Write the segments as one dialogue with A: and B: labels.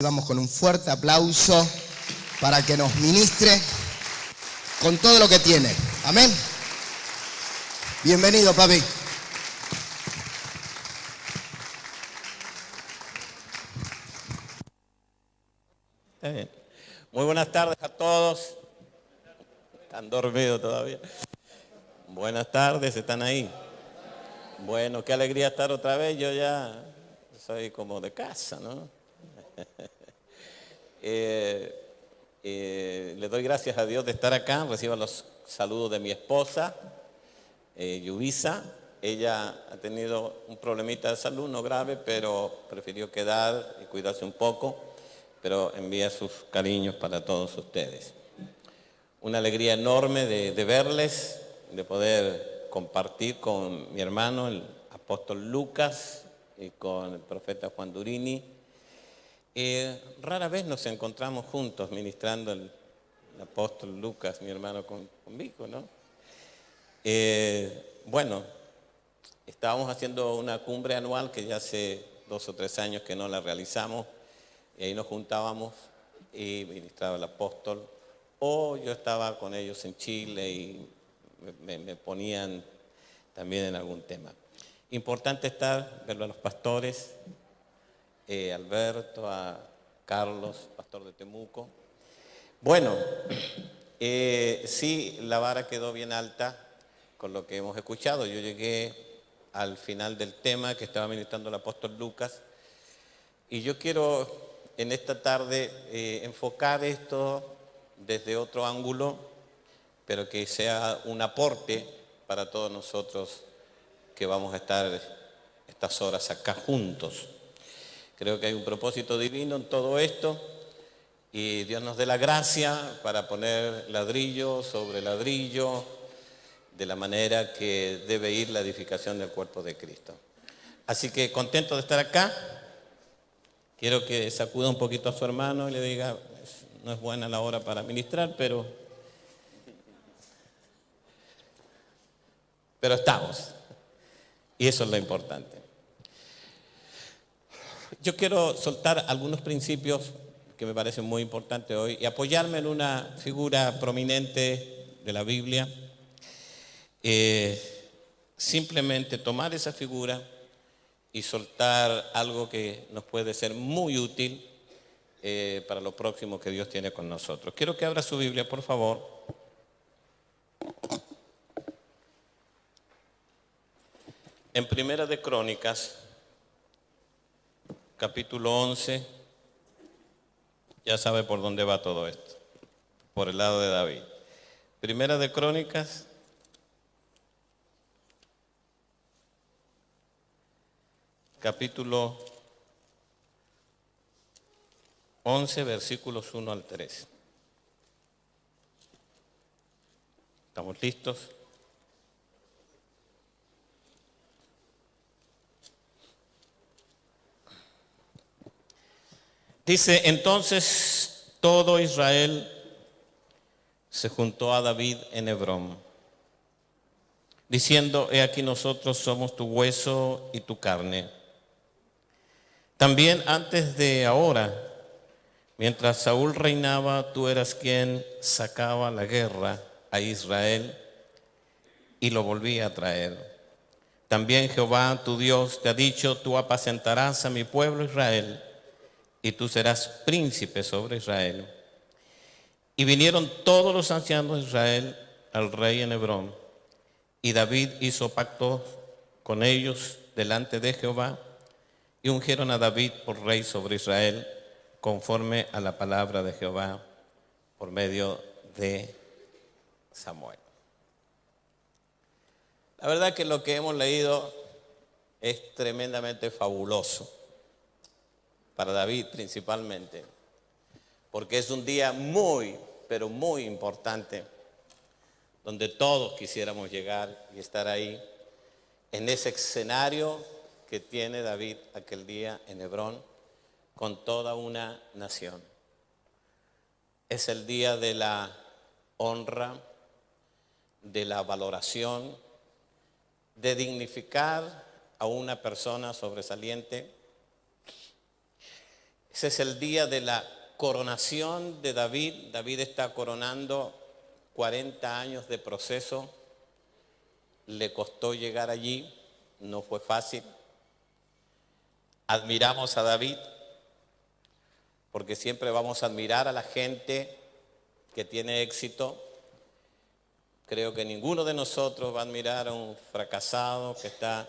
A: Vamos con un fuerte aplauso para que nos ministre con todo lo que tiene. Amén. Bienvenido, papi.
B: Está bien. Muy buenas tardes a todos. ¿Están dormidos todavía? Buenas tardes, ¿están ahí? Bueno, qué alegría estar otra vez. Yo ya soy como de casa, ¿no? Le doy gracias a Dios de estar acá. Recibo los saludos de mi esposa, Yubisa. Ella ha tenido un problemita de salud, no grave, pero prefirió quedar y cuidarse un poco. Pero envía sus cariños para todos ustedes. Una alegría enorme de verles, de poder compartir con mi hermano, el apóstol Lucas, y con el profeta Juan Durini. Rara vez nos encontramos juntos ministrando el apóstol Lucas, mi hermano, conmigo, ¿no? Bueno, estábamos haciendo una cumbre anual que ya hace 2 o 3 años que no la realizamos, y ahí nos juntábamos y ministraba el apóstol, o yo estaba con ellos en Chile y me ponían también en algún tema. Importante verlo a los pastores, Alberto, a Carlos, pastor de Temuco. Bueno, sí, la vara quedó bien alta con lo que hemos escuchado. Yo llegué al final del tema que estaba ministrando el apóstol Lucas, y yo quiero en esta tarde enfocar esto desde otro ángulo, pero que sea un aporte para todos nosotros que vamos a estar estas horas acá juntos. Creo que hay un propósito divino en todo esto, y Dios nos dé la gracia para poner ladrillo sobre ladrillo de la manera que debe ir la edificación del cuerpo de Cristo. Así que contento de estar acá. Quiero que sacuda un poquito a su hermano y le diga, no es buena la hora para ministrar, pero estamos. Y eso es lo importante. Yo quiero soltar algunos principios que me parecen muy importantes hoy y apoyarme en una figura prominente de la Biblia. Simplemente tomar esa figura y soltar algo que nos puede ser muy útil para lo próximo que Dios tiene con nosotros. Quiero que abra su Biblia, por favor. En Primera de Crónicas, capítulo 11, ya sabe por dónde va todo esto, por el lado de David. Primera de Crónicas, capítulo 11, versículos 1 al 3. ¿Estamos listos? Dice, entonces todo Israel se juntó a David en Hebrón, diciendo, he aquí nosotros somos tu hueso y tu carne. También antes de ahora, mientras Saúl reinaba, tú eras quien sacaba la guerra a Israel y lo volvía a traer. También Jehová, tu Dios, te ha dicho, tú apacentarás a mi pueblo Israel, y tú serás príncipe sobre Israel. Y vinieron todos los ancianos de Israel al rey en Hebrón, y David hizo pacto con ellos delante de Jehová, y ungieron a David por rey sobre Israel, conforme a la palabra de Jehová, por medio de Samuel. La verdad que lo que hemos leído es tremendamente fabuloso, para David principalmente, porque es un día muy, pero muy importante, donde todos quisiéramos llegar y estar ahí, en ese escenario que tiene David aquel día en Hebrón, con toda una nación. Es el día de la honra, de la valoración, de dignificar a una persona sobresaliente. Ese es el día de la coronación de David. David está coronando 40 años de proceso. Le costó llegar allí, no fue fácil. Admiramos a David porque siempre vamos a admirar a la gente que tiene éxito. Creo que ninguno de nosotros va a admirar a un fracasado que está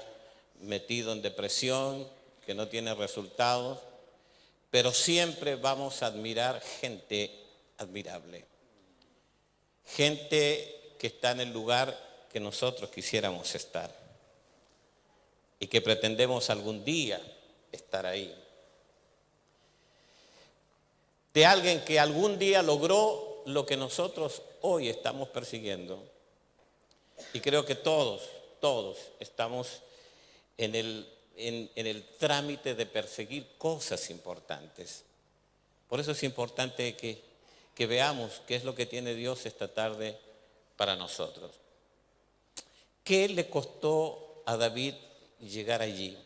B: metido en depresión, que no tiene resultados, pero siempre vamos a admirar gente admirable, gente que está en el lugar que nosotros quisiéramos estar y que pretendemos algún día estar ahí. De alguien que algún día logró lo que nosotros hoy estamos persiguiendo. Y creo que todos estamos en el trámite de perseguir cosas importantes. Por eso es importante que veamos qué es lo que tiene Dios esta tarde para nosotros. ¿Qué le costó a David llegar allí?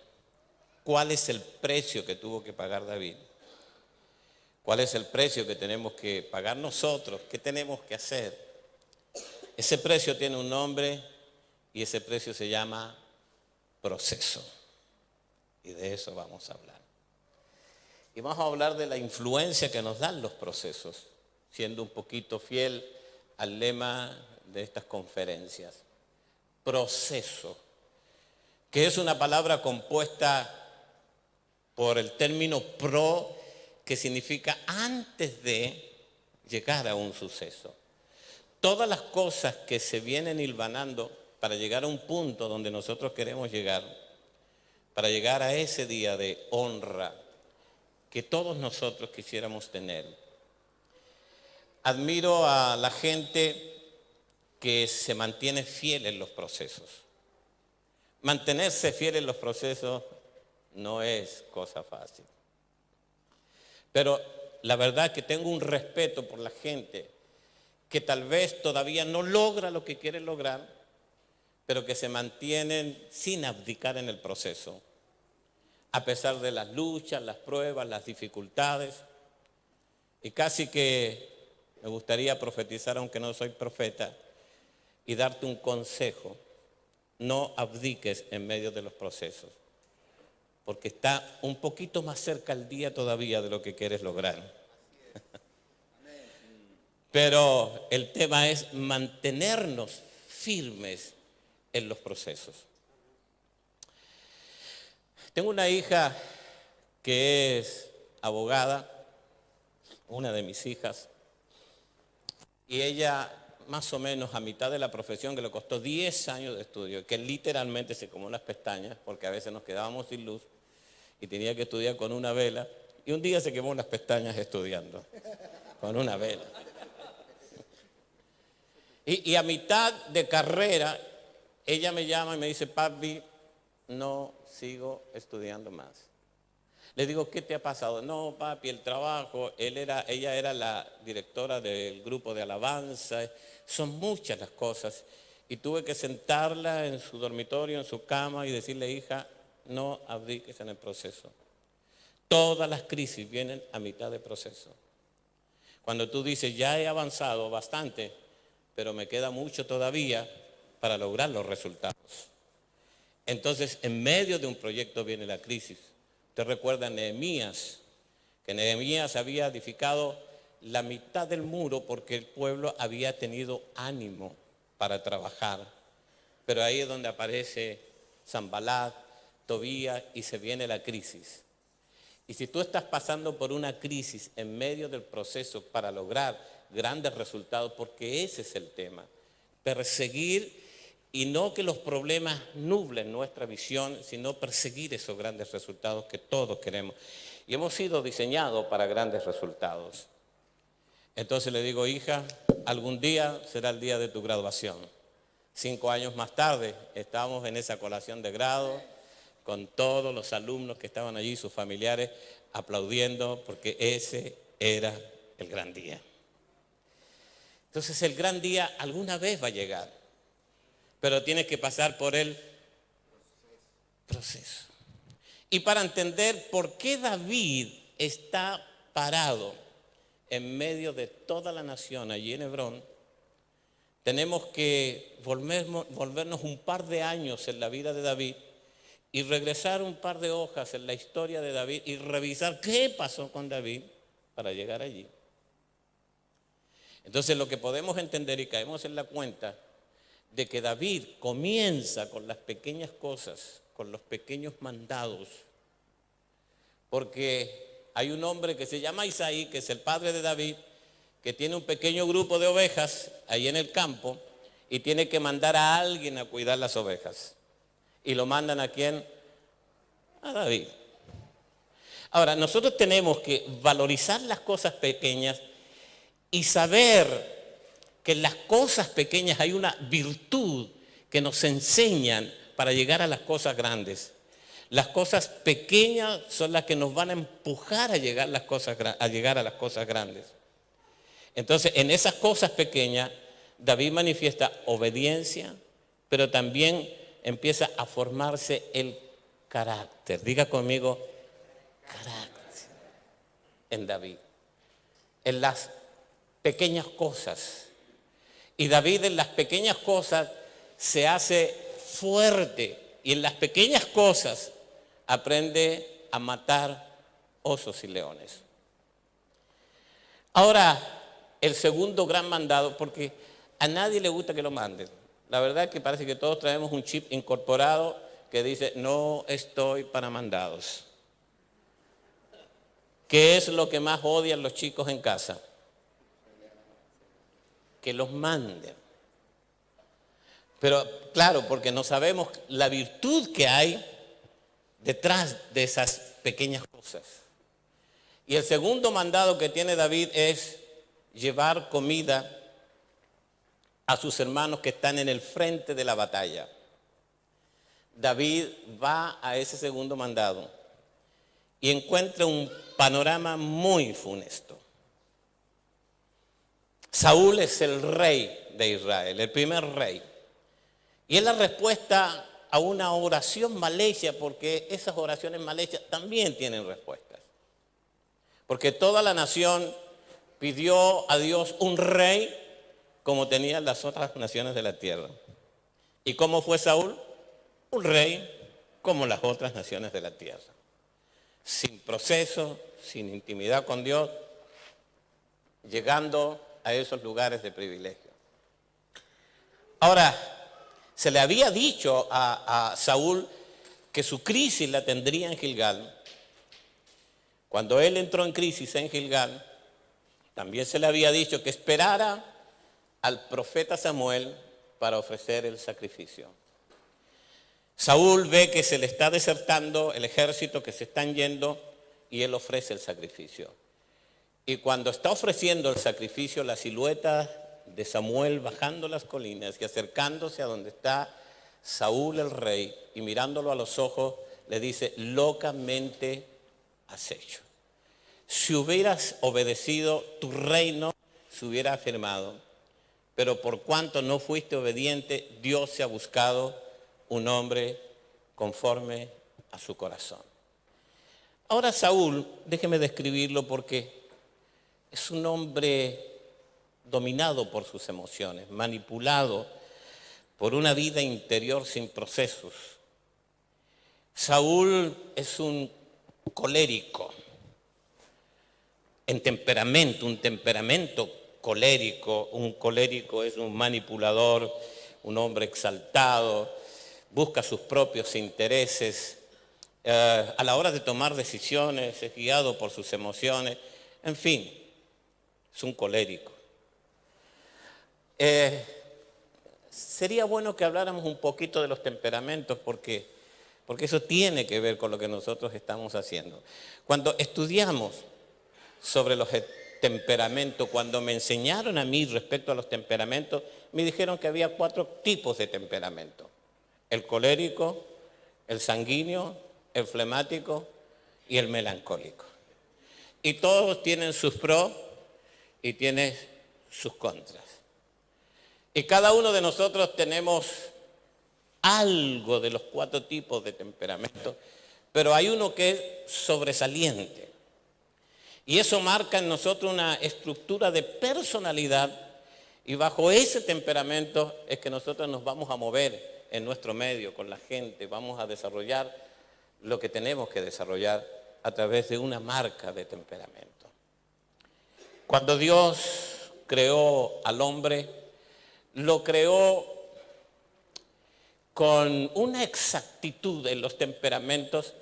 B: ¿Cuál es el precio que tuvo que pagar David? ¿Cuál es el precio que tenemos que pagar nosotros? ¿Qué tenemos que hacer? Ese precio tiene un nombre y ese precio se llama proceso. Y de eso vamos a hablar. Y vamos a hablar de la influencia que nos dan los procesos, siendo un poquito fiel al lema de estas conferencias. Proceso, que es una palabra compuesta por el término pro, que significa antes de llegar a un suceso. Todas las cosas que se vienen hilvanando para llegar a un punto donde nosotros queremos llegar, para llegar a ese día de honra que todos nosotros quisiéramos tener. Admiro a la gente que se mantiene fiel en los procesos. Mantenerse fiel en los procesos no es cosa fácil. Pero la verdad que tengo un respeto por la gente que tal vez todavía no logra lo que quiere lograr, pero que se mantienen sin abdicar en el proceso, a pesar de las luchas, las pruebas, las dificultades. Y casi que me gustaría profetizar, aunque no soy profeta, y darte un consejo: no abdiques en medio de los procesos, porque está un poquito más cerca el día todavía de lo que quieres lograr. Pero el tema es mantenernos firmes en los procesos. Tengo una hija que es abogada, una de mis hijas, y ella más o menos a mitad de la profesión, que le costó 10 años de estudio, que literalmente se comió las pestañas, porque a veces nos quedábamos sin luz y tenía que estudiar con una vela, y un día se quemó las pestañas estudiando con una vela. Y a mitad de carrera, ella me llama y me dice: papi, no sigo estudiando más. Le digo: ¿qué te ha pasado? No, papi, el trabajo. Ella era la directora del grupo de alabanza. Son muchas las cosas. Y tuve que sentarla en su dormitorio, en su cama, y decirle: hija, no abdiques en el proceso. Todas las crisis vienen a mitad de proceso. Cuando tú dices: ya he avanzado bastante, pero me queda mucho todavía para lograr los resultados. Entonces, en medio de un proyecto viene la crisis. Usted recuerda a Nehemías, que Nehemías había edificado la mitad del muro porque el pueblo había tenido ánimo para trabajar. Pero ahí es donde aparece Sanbalat, Tobías, y se viene la crisis. Y si tú estás pasando por una crisis en medio del proceso para lograr grandes resultados, porque ese es el tema, perseguir, y no que los problemas nublen nuestra visión, sino perseguir esos grandes resultados que todos queremos. Y hemos sido diseñados para grandes resultados. Entonces le digo: hija, algún día será el día de tu graduación. 5 años más tarde estábamos en esa colación de grado, con todos los alumnos que estaban allí, sus familiares, aplaudiendo, porque ese era el gran día. Entonces el gran día alguna vez va a llegar, pero tienes que pasar por el proceso. Y para entender por qué David está parado en medio de toda la nación allí en Hebrón, tenemos que volvernos un par de años en la vida de David y regresar un par de hojas en la historia de David y revisar qué pasó con David para llegar allí. Entonces lo que podemos entender y caemos en la cuenta de que David comienza con las pequeñas cosas, con los pequeños mandados, porque hay un hombre que se llama Isaí, que es el padre de David, que tiene un pequeño grupo de ovejas ahí en el campo y tiene que mandar a alguien a cuidar las ovejas. ¿Y lo mandan a quién? A David. Ahora, nosotros tenemos que valorizar las cosas pequeñas y saber que en las cosas pequeñas hay una virtud que nos enseñan para llegar a las cosas grandes. Las cosas pequeñas son las que nos van a empujar a llegar a las cosas grandes. Entonces, en esas cosas pequeñas, David manifiesta obediencia, pero también empieza a formarse el carácter. Diga conmigo, carácter en David. En las pequeñas cosas. Y David en las pequeñas cosas se hace fuerte. Y en las pequeñas cosas aprende a matar osos y leones. Ahora, el segundo gran mandado, porque a nadie le gusta que lo manden. La verdad es que parece que todos traemos un chip incorporado que dice, no estoy para mandados. ¿Qué es lo que más odian los chicos en casa? Que los manden. Pero claro, porque no sabemos la virtud que hay detrás de esas pequeñas cosas. Y el segundo mandado que tiene David es llevar comida a sus hermanos que están en el frente de la batalla. David va a ese segundo mandado y encuentra un panorama muy funesto. Saúl es el rey de Israel, el primer rey. Y es la respuesta a una oración malhecha, porque esas oraciones malhechas también tienen respuestas. Porque toda la nación pidió a Dios un rey como tenían las otras naciones de la tierra. ¿Y cómo fue Saúl? Un rey como las otras naciones de la tierra. Sin proceso, sin intimidad con Dios, llegando a esos lugares de privilegio. Ahora, se le había dicho a Saúl que su crisis la tendría en Gilgal. Cuando él entró en crisis en Gilgal, también se le había dicho que esperara al profeta Samuel para ofrecer el sacrificio. Saúl ve que se le está desertando el ejército, que se están yendo, y él ofrece el sacrificio. Y cuando está ofreciendo el sacrificio, la silueta de Samuel bajando las colinas y acercándose a donde está Saúl el rey y mirándolo a los ojos, le dice, locamente has hecho. Si hubieras obedecido, tu reino se hubiera afirmado, pero por cuanto no fuiste obediente, Dios se ha buscado un hombre conforme a su corazón. Ahora Saúl, déjeme describirlo porque es un hombre dominado por sus emociones, manipulado por una vida interior sin procesos. Saúl es un colérico en temperamento, un temperamento colérico. Un colérico es un manipulador, un hombre exaltado, busca sus propios intereses. A la hora de tomar decisiones es guiado por sus emociones. En fin, es un colérico. Sería bueno que habláramos un poquito de los temperamentos porque eso tiene que ver con lo que nosotros estamos haciendo. Cuando estudiamos sobre los temperamentos, cuando me enseñaron a mí respecto a los temperamentos, me dijeron que había 4 tipos de temperamento: el colérico, el sanguíneo, el flemático y el melancólico. Y todos tienen sus pros y tienen sus contras. Y cada uno de nosotros tenemos algo de los 4 tipos de temperamento, pero hay uno que es sobresaliente. Y eso marca en nosotros una estructura de personalidad, y bajo ese temperamento es que nosotros nos vamos a mover en nuestro medio, con la gente, vamos a desarrollar lo que tenemos que desarrollar a través de una marca de temperamento. Cuando Dios creó al hombre, lo creó con una exactitud en los temperamentos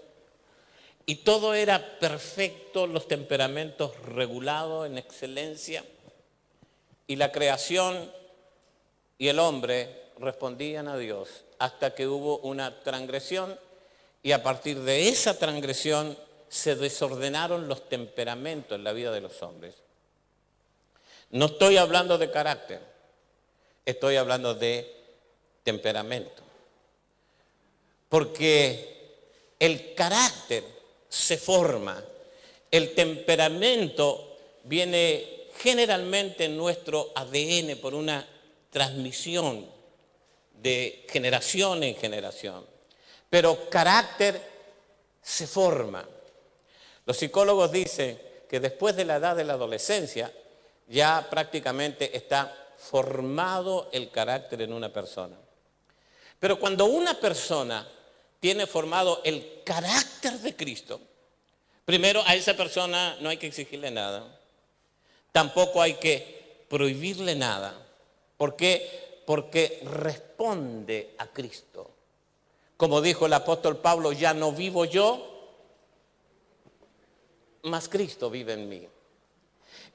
B: y todo era perfecto, los temperamentos regulados en excelencia, y la creación y el hombre respondían a Dios hasta que hubo una transgresión, y a partir de esa transgresión se desordenaron los temperamentos en la vida de los hombres. No estoy hablando de carácter, estoy hablando de temperamento. Porque el carácter se forma, el temperamento viene generalmente en nuestro ADN por una transmisión de generación en generación. Pero carácter se forma. Los psicólogos dicen que después de la edad de la adolescencia ya prácticamente está formado el carácter en una persona. Pero cuando una persona tiene formado el carácter de Cristo, primero a esa persona no hay que exigirle nada, tampoco hay que prohibirle nada. ¿Por qué? Porque responde a Cristo. Como dijo el apóstol Pablo, ya no vivo yo, mas Cristo vive en mí.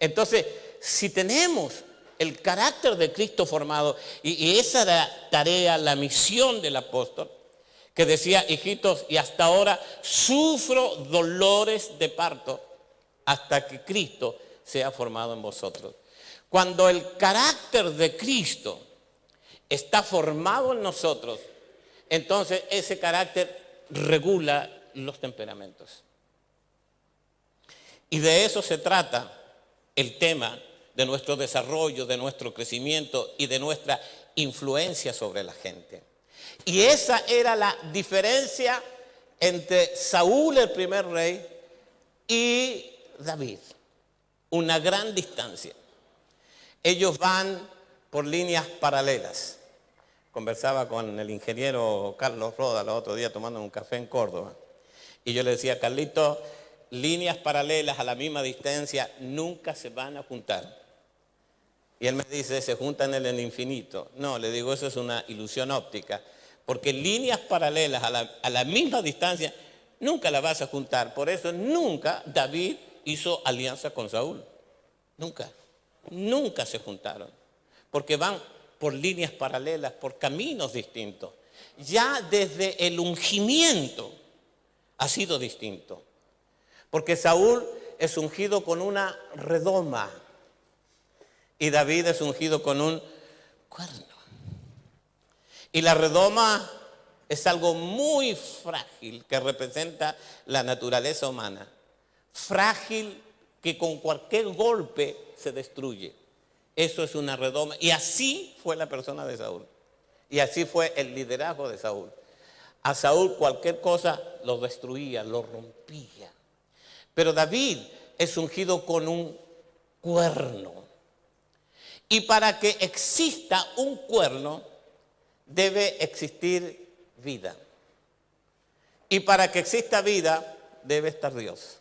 B: Entonces, si tenemos el carácter de Cristo formado, y esa era la tarea, la misión del apóstol, que decía, hijitos, y hasta ahora sufro dolores de parto hasta que Cristo sea formado en vosotros. Cuando el carácter de Cristo está formado en nosotros, entonces ese carácter regula los temperamentos. Y de eso se trata el tema de nuestro desarrollo, de nuestro crecimiento y de nuestra influencia sobre la gente. Y esa era la diferencia entre Saúl, el primer rey, y David. Una gran distancia. Ellos van por líneas paralelas. Conversaba con el ingeniero Carlos Roda el otro día tomando un café en Córdoba. Y yo le decía, Carlito, líneas paralelas a la misma distancia nunca se van a juntar. Y él me dice, se juntan en el infinito. No, le digo, eso es una ilusión óptica. Porque líneas paralelas a la misma distancia nunca las vas a juntar. Por eso nunca David hizo alianza con Saúl. Nunca se juntaron. Porque van por líneas paralelas, por caminos distintos. Ya desde el ungimiento ha sido distinto. Porque Saúl es ungido con una redoma y David es ungido con un cuerno. Y la redoma es algo muy frágil que representa la naturaleza humana. Frágil, que con cualquier golpe se destruye. Eso es una redoma. Y así fue la persona de Saúl. Y así fue el liderazgo de Saúl. A Saúl cualquier cosa lo destruía, lo rompía. Pero David es ungido con un cuerno. Y para que exista un cuerno, debe existir vida. Y para que exista vida, debe estar Dios.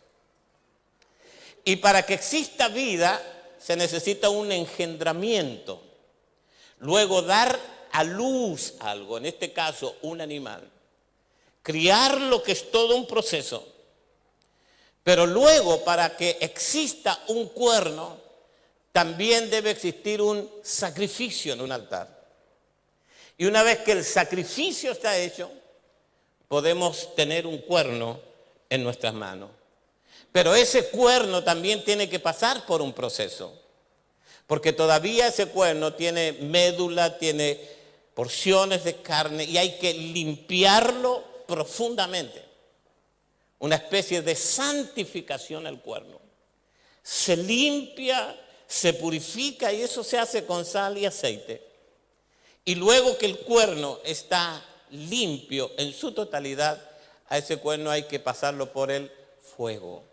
B: Y para que exista vida, se necesita un engendramiento. Luego dar a luz algo, en este caso un animal. Criarlo, que es todo un proceso. Pero luego, para que exista un cuerno, también debe existir un sacrificio en un altar. Y una vez que el sacrificio está hecho, podemos tener un cuerno en nuestras manos. Pero ese cuerno también tiene que pasar por un proceso. Porque todavía ese cuerno tiene médula, tiene porciones de carne y hay que limpiarlo profundamente. Una especie de santificación al cuerno. Se limpia, se purifica y eso se hace con sal y aceite. Y luego que el cuerno está limpio en su totalidad, a ese cuerno hay que pasarlo por el fuego.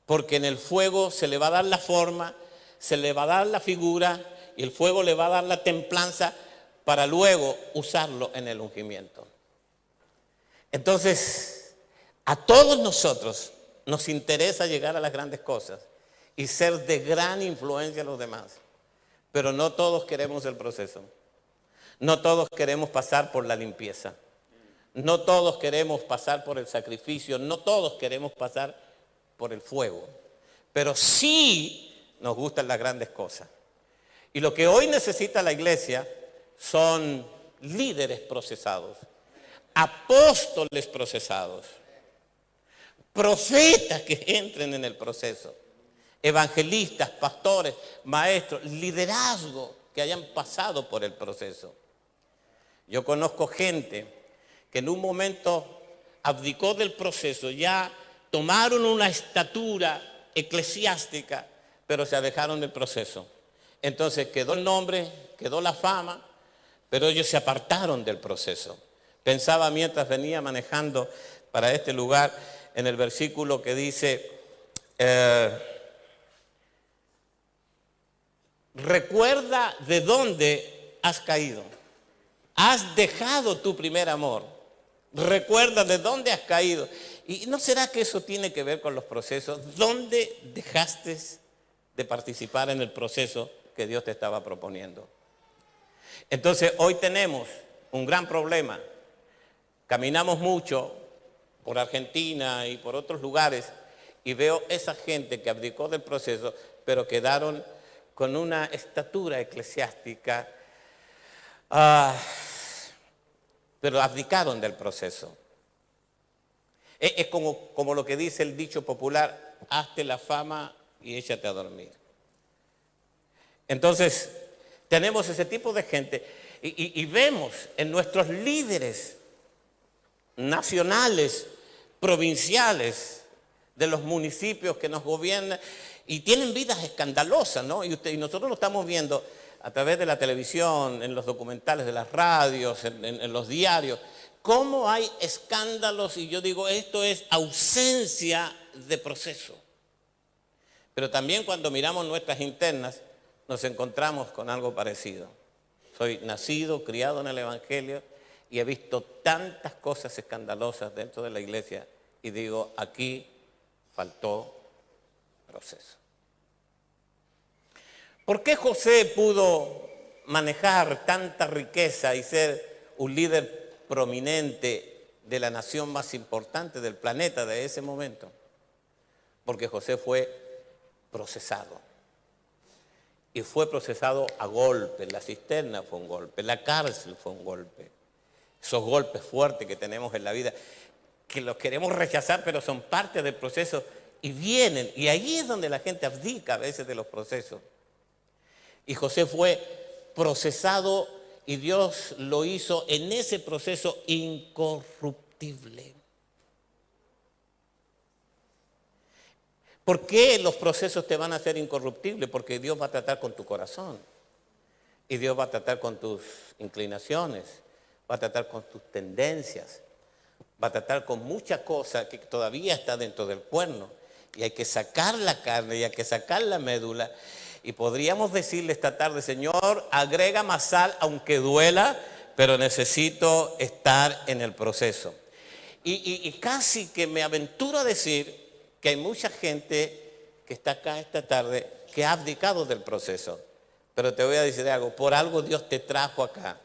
B: porque en el fuego se le va a dar la forma, se le va a dar la figura y el fuego le va a dar la templanza para luego usarlo en el ungimiento. Entonces, a todos nosotros nos interesa llegar a las grandes cosas y ser de gran influencia a los demás, pero no todos queremos el proceso. No todos queremos pasar por la limpieza. No todos queremos pasar por el sacrificio. No todos queremos pasar por el fuego. Pero sí nos gustan las grandes cosas. Y lo que hoy necesita la iglesia son líderes procesados, apóstoles procesados, profetas que entren en el proceso, evangelistas, pastores, maestros, liderazgo que hayan pasado por el proceso. Yo conozco gente que en un momento abdicó del proceso, ya tomaron una estatura eclesiástica, pero se alejaron del proceso. Entonces quedó el nombre, quedó la fama, pero ellos se apartaron del proceso. Pensaba mientras venía manejando para este lugar en el versículo que dice, recuerda de dónde has caído. Has dejado tu primer amor. Recuerda de dónde has caído. ¿Y no será que eso tiene que ver con los procesos? ¿Dónde dejaste de participar en el proceso que Dios te estaba proponiendo? Entonces, hoy tenemos un gran problema. Caminamos mucho por Argentina y por otros lugares y veo esa gente que abdicó del proceso, pero quedaron con una estatura eclesiástica, pero abdicaron del proceso. Es como lo que dice el dicho popular, hazte la fama y échate a dormir. Entonces, tenemos ese tipo de gente y vemos en nuestros líderes nacionales, provinciales, de los municipios que nos gobiernan, y tienen vidas escandalosas, ¿no? Y nosotros lo estamos viendo a través de la televisión, en los documentales de las radios, en los diarios, cómo hay escándalos, y yo digo, esto es ausencia de proceso. Pero también cuando miramos nuestras internas, nos encontramos con algo parecido. Soy nacido, criado en el Evangelio, y he visto tantas cosas escandalosas dentro de la iglesia, y digo, aquí faltó proceso. ¿Por qué José pudo manejar tanta riqueza y ser un líder prominente de la nación más importante del planeta de ese momento? Porque José fue procesado. Y fue procesado a golpes. La cisterna fue un golpe, la cárcel fue un golpe. Esos golpes fuertes que tenemos en la vida, que los queremos rechazar, pero son parte del proceso y vienen. Y ahí es donde la gente abdica a veces de los procesos. Y José fue procesado y Dios lo hizo en ese proceso incorruptible. ¿Por qué los procesos te van a hacer incorruptible? Porque Dios va a tratar con tu corazón. Y Dios va a tratar con tus inclinaciones. Va a tratar con tus tendencias. Va a tratar con muchas cosas que todavía está dentro del cuerno. Y hay que sacar la carne y hay que sacar la médula. Y podríamos decirle esta tarde, Señor, agrega más sal aunque duela, pero necesito estar en el proceso. Y casi que me aventuro a decir que hay mucha gente que está acá esta tarde que ha abdicado del proceso. Pero te voy a decir algo, por algo Dios te trajo acá.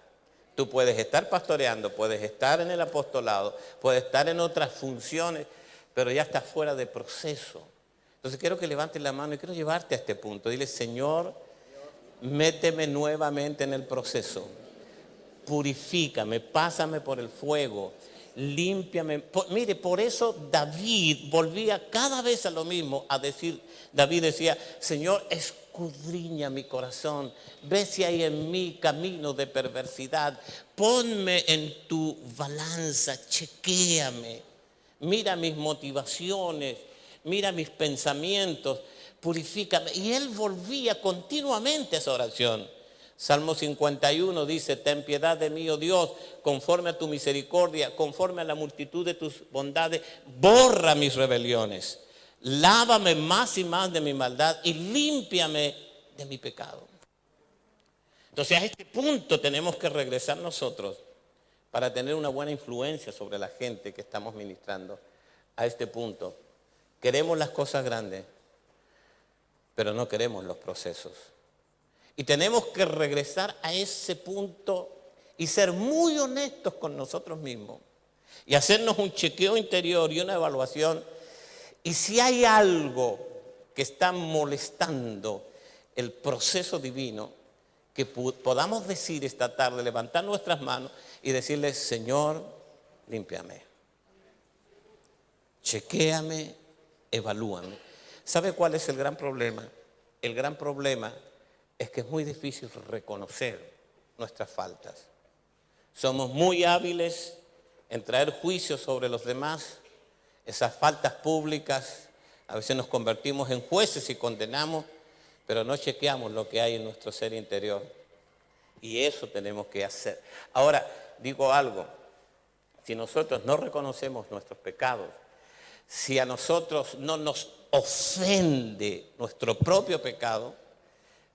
B: Tú puedes estar pastoreando, puedes estar en el apostolado, puedes estar en otras funciones, pero ya estás fuera de proceso. Entonces quiero que levantes la mano y quiero llevarte a este punto. Dile, Señor, méteme nuevamente en el proceso. Purifícame, pásame por el fuego, límpiame. Mire, por eso David volvía cada vez a lo mismo, a decir, David decía, Señor, escudriña mi corazón, ve si hay en mí camino de perversidad, ponme en tu balanza, chequéame, mira mis motivaciones, mira mis pensamientos, purifícame. Y él volvía continuamente a esa oración. Salmo 51 dice, ten piedad de mí, oh Dios, conforme a tu misericordia, conforme a la multitud de tus bondades, borra mis rebeliones, Lávame más y más de mi maldad y límpiame de mi pecado. Entonces a este punto tenemos que regresar nosotros para tener una buena influencia sobre la gente que estamos ministrando. A este punto. Queremos las cosas grandes, pero no queremos los procesos. Y tenemos que regresar a ese punto y ser muy honestos con nosotros mismos. Y hacernos un chequeo interior y una evaluación. Y si hay algo que está molestando el proceso divino, que podamos decir esta tarde, levantar nuestras manos y decirle: Señor, límpiame, chequéame, evalúame. ¿Sabe cuál es el gran problema? El gran problema es que es muy difícil reconocer nuestras faltas. Somos muy hábiles en traer juicios sobre los demás. Esas faltas públicas, a veces nos convertimos en jueces y condenamos, pero no chequeamos lo que hay en nuestro ser interior. Y eso tenemos que hacer. Ahora, digo algo. Si nosotros no reconocemos nuestros pecados, si a nosotros no nos ofende nuestro propio pecado,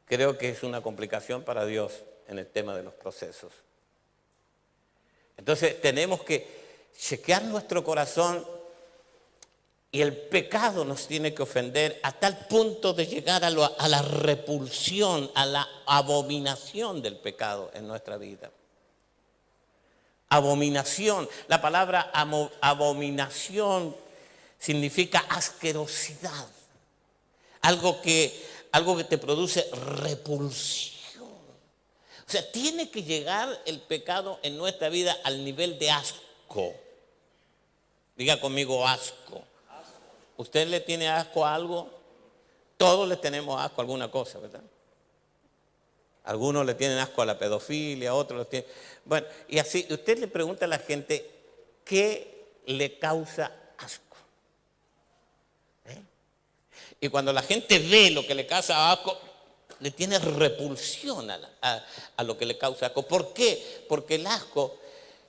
B: creo que es una complicación para Dios en el tema de los procesos. Entonces tenemos que chequear nuestro corazón, y el pecado nos tiene que ofender a tal punto de llegar a la repulsión, a la abominación del pecado en nuestra vida. Abominación. La palabra abominación significa asquerosidad. Algo que te produce repulsión. O sea, tiene que llegar el pecado en nuestra vida al nivel de asco. Diga conmigo: asco. ¿Usted le tiene asco a algo? Todos le tenemos asco a alguna cosa, ¿verdad? Algunos le tienen asco a la pedofilia, otros le tienen... Bueno, y así, usted le pregunta a la gente qué le causa asco. Y cuando la gente ve lo que le causa asco, le tiene repulsión a lo que le causa asco. ¿Por qué? Porque el asco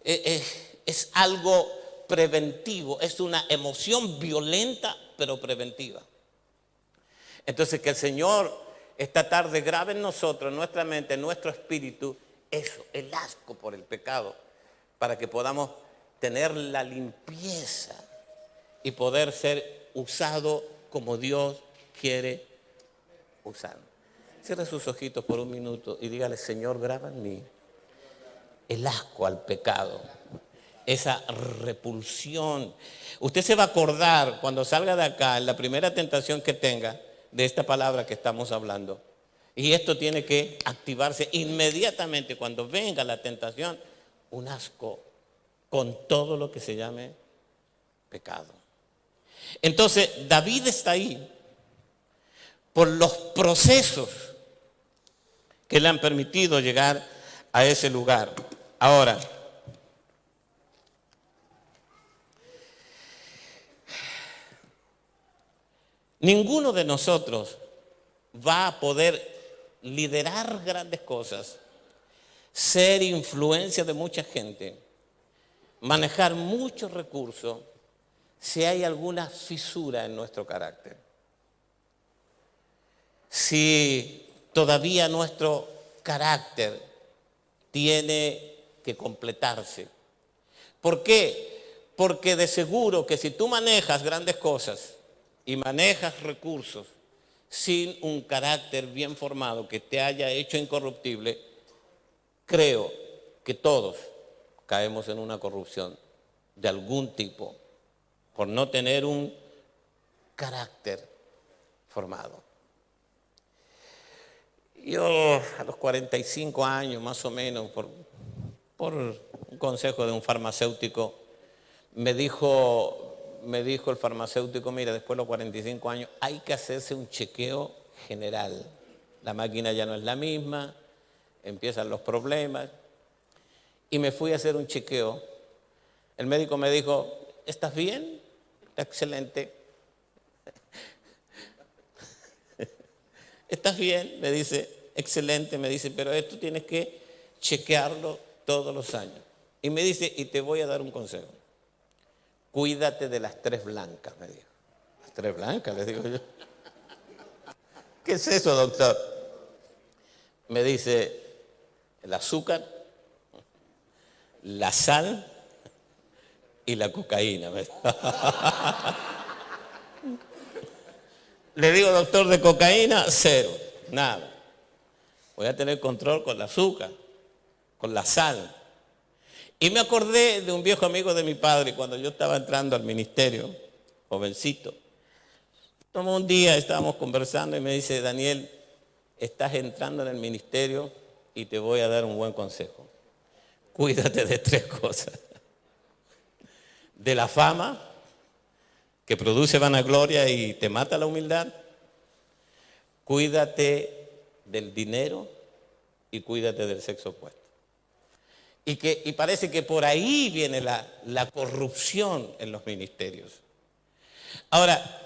B: es algo preventivo, es una emoción violenta pero preventiva. Entonces que el Señor esta tarde grabe en nosotros, en nuestra mente, en nuestro espíritu, eso, el asco por el pecado, para que podamos tener la limpieza y poder ser usado como Dios quiere usar. Cierre sus ojitos por un minuto y dígale: Señor, graba en mí el asco al pecado, esa repulsión. Usted se va a acordar cuando salga de acá, en la primera tentación que tenga, de esta palabra que estamos hablando. Y esto tiene que activarse inmediatamente cuando venga la tentación, un asco con todo lo que se llame pecado. Entonces, David está ahí por los procesos que le han permitido llegar a ese lugar. Ahora, ninguno de nosotros va a poder liderar grandes cosas, ser influencia de mucha gente, manejar muchos recursos, si hay alguna fisura en nuestro carácter. Si todavía nuestro carácter tiene que completarse. ¿Por qué? Porque de seguro que si tú manejas grandes cosas y manejas recursos sin un carácter bien formado que te haya hecho incorruptible, creo que todos caemos en una corrupción de algún tipo por no tener un carácter formado. Yo a los 45 años más o menos, por un consejo de un farmacéutico, me dijo el farmacéutico: mira, después de los 45 años hay que hacerse un chequeo general. La máquina ya no es la misma, empiezan los problemas. Y me fui a hacer un chequeo. El médico me dijo: ¿estás bien? Está excelente. ¿Estás bien? Me dice, excelente. Me dice, pero esto tienes que chequearlo todos los años. Y me dice, y te voy a dar un consejo. Cuídate de las 3 blancas, me dijo. Las Tres blancas, les digo yo. ¿Qué es eso, doctor? Me dice, el azúcar, la sal y la cocaína. Le digo, doctor, de cocaína, cero, nada. Voy a tener control con el azúcar, con la sal. Y me acordé de un viejo amigo de mi padre cuando yo estaba entrando al ministerio, jovencito. Como un día estábamos conversando y me dice, Daniel, estás entrando en el ministerio y te voy a dar un buen consejo. Cuídate de tres cosas. De la fama, que produce vanagloria y te mata la humildad. Cuídate del dinero y cuídate del sexo opuesto. Y parece que por ahí viene la corrupción en los ministerios. Ahora,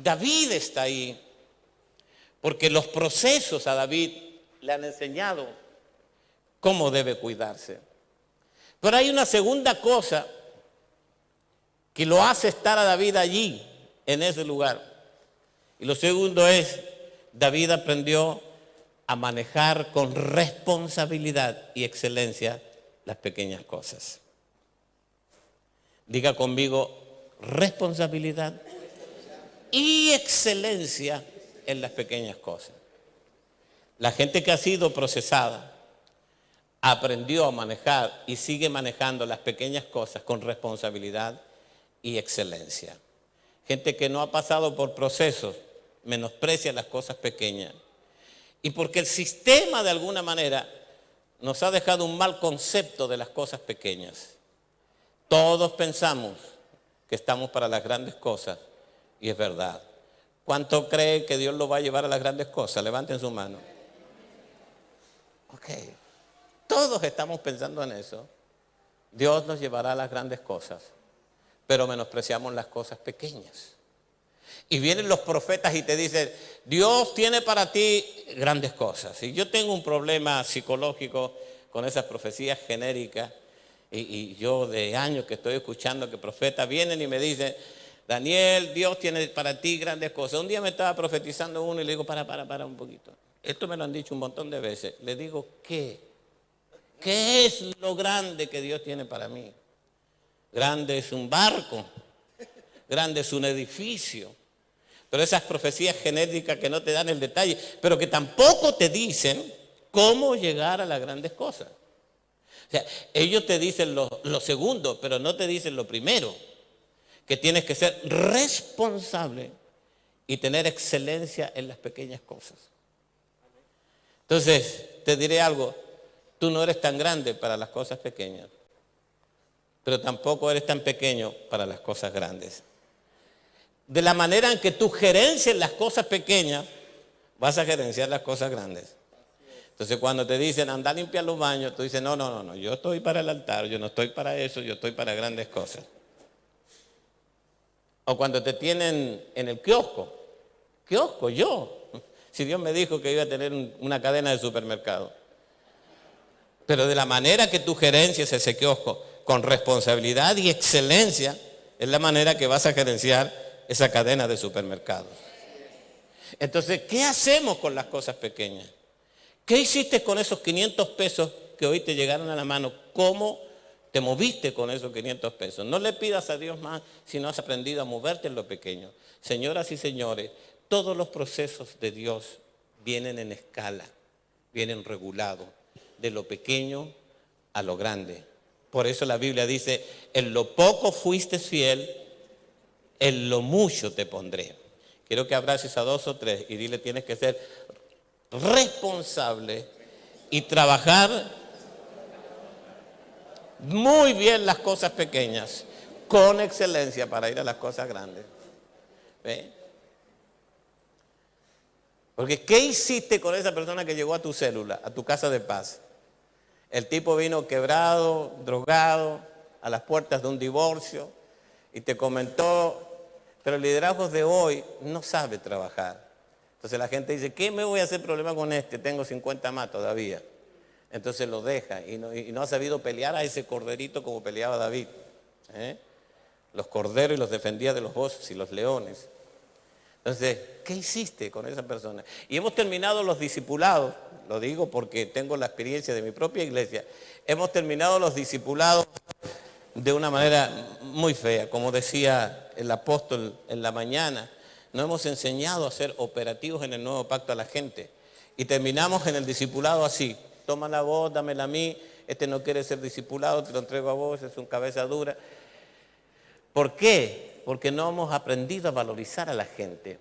B: David está ahí porque los procesos a David le han enseñado cómo debe cuidarse. Pero hay una segunda cosa que lo hace estar a David allí, en ese lugar. Y lo segundo es, David aprendió a manejar con responsabilidad y excelencia las pequeñas cosas. Diga conmigo, responsabilidad y excelencia en las pequeñas cosas. La gente que ha sido procesada aprendió a manejar y sigue manejando las pequeñas cosas con responsabilidad y excelencia. Gente que no ha pasado por procesos menosprecia las cosas pequeñas. Y porque el sistema de alguna manera nos ha dejado un mal concepto de las cosas pequeñas. Todos pensamos que estamos para las grandes cosas y es verdad. ¿Cuánto cree que Dios lo va a llevar a las grandes cosas? Levanten su mano. Ok. Todos estamos pensando en eso. Dios nos llevará a las grandes cosas, pero menospreciamos las cosas pequeñas. Y vienen los profetas y te dicen, Dios tiene para ti grandes cosas. Y yo tengo un problema psicológico con esas profecías genéricas. Y yo de años que estoy escuchando que profetas vienen y me dicen, Daniel, Dios tiene para ti grandes cosas. Un día me estaba profetizando uno y le digo, para un poquito. Esto me lo han dicho un montón de veces. Le digo, ¿qué? ¿Qué es lo grande que Dios tiene para mí? Grande es un barco. Grande es un edificio. Pero esas profecías genéricas que no te dan el detalle, pero que tampoco te dicen cómo llegar a las grandes cosas. O sea, ellos te dicen lo segundo, pero no te dicen lo primero, que tienes que ser responsable y tener excelencia en las pequeñas cosas. Entonces, te diré algo, tú no eres tan grande para las cosas pequeñas, pero tampoco eres tan pequeño para las cosas grandes. De la manera en que tú gerencias las cosas pequeñas, vas a gerenciar las cosas grandes. Entonces cuando te dicen anda a limpiar los baños, tú dices no, yo estoy para el altar, yo no estoy para eso, yo estoy para grandes cosas. O cuando te tienen en el kiosco, yo, si Dios me dijo que iba a tener una cadena de supermercado. Pero de la manera que tú gerencias ese kiosco con responsabilidad y excelencia, es la manera que vas a gerenciar esa cadena de supermercados. Entonces, ¿qué hacemos con las cosas pequeñas? ¿Qué hiciste con esos 500 pesos que hoy te llegaron a la mano? ¿Cómo te moviste con esos 500 pesos? No le pidas a Dios más si no has aprendido a moverte en lo pequeño. Señoras y señores, todos los procesos de Dios vienen en escala, vienen regulados, de lo pequeño a lo grande. Por eso la Biblia dice, en lo poco fuiste fiel, en lo mucho te pondré. Quiero que abraces a 2 o 3 y dile, tienes que ser responsable y trabajar muy bien las cosas pequeñas, con excelencia para ir a las cosas grandes. ¿Ve? Porque ¿qué hiciste con esa persona que llegó a tu célula, a tu casa de paz? El tipo vino quebrado, drogado, a las puertas de un divorcio y te comentó, pero el liderazgo de hoy no sabe trabajar. Entonces la gente dice, ¿qué me voy a hacer problema con este? Tengo 50 más todavía. Entonces lo deja y no ha sabido pelear a ese corderito como peleaba David. Los corderos y los defendía de los osos y los leones. Entonces, ¿qué hiciste con esa persona? Y hemos terminado los discipulados, lo digo porque tengo la experiencia de mi propia iglesia, hemos terminado los discipulados de una manera muy fea. Como decía el apóstol en la mañana, no hemos enseñado a ser operativos en el nuevo pacto a la gente. Y terminamos en el discipulado así: toma la voz, dámela a mí, este no quiere ser discipulado, te lo entrego a vos, es un cabeza dura. ¿Por qué? Porque no hemos aprendido a valorizar a la gente.